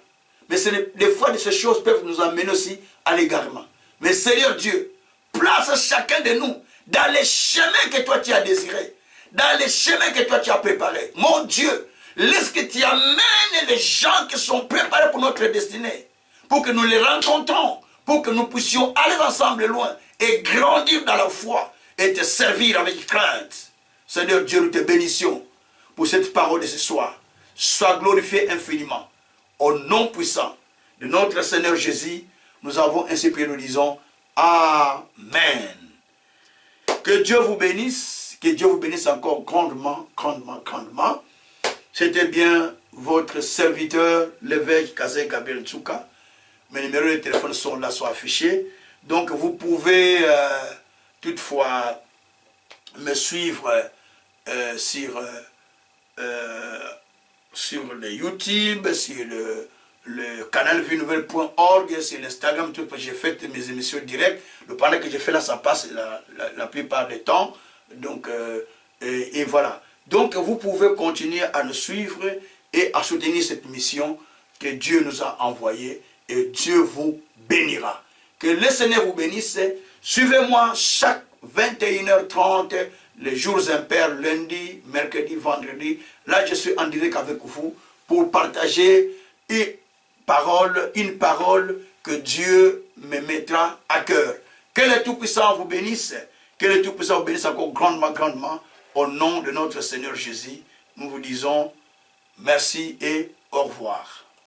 Speaker 3: Mais des fois, ces choses peuvent nous amener aussi à l'égarement. Mais Seigneur Dieu, place chacun de nous dans les chemins que toi tu as désirés, dans les chemins que toi tu as préparés. Mon Dieu, laisse que tu amènes les gens qui sont préparés pour notre destinée, pour que nous les rencontrons, pour que nous puissions aller ensemble loin et grandir dans la foi et te servir avec crainte. Seigneur Dieu, nous te bénissions pour cette parole de ce soir. Sois glorifié infiniment. Au nom puissant de notre Seigneur Jésus, nous avons ainsi prié, nous disons Amen. Que Dieu vous bénisse, que Dieu vous bénisse encore grandement, grandement, grandement. C'était bien votre serviteur, l'évêque Kazé Gabriel Tsuka. Mes numéros de téléphone sont là, sont affichés. Donc vous pouvez toutefois me suivre sur le YouTube, sur le canal vienouvelle.org, sur l'Instagram, tout j'ai fait mes émissions directes. Pendant que j'ai fait là, ça passe la plupart du temps. Donc, et voilà. Donc, vous pouvez continuer à nous suivre et à soutenir cette mission que Dieu nous a envoyée et Dieu vous bénira. Que le Seigneur vous bénisse. Suivez-moi chaque 21h30, les jours impairs, lundi, mercredi, vendredi. Là, je suis en direct avec vous pour partager une parole que Dieu me mettra à cœur. Que le Tout-Puissant vous bénisse. Que le Tout-Puissant vous bénisse encore grandement, grandement. Au nom de notre Seigneur Jésus, nous vous disons merci et au revoir.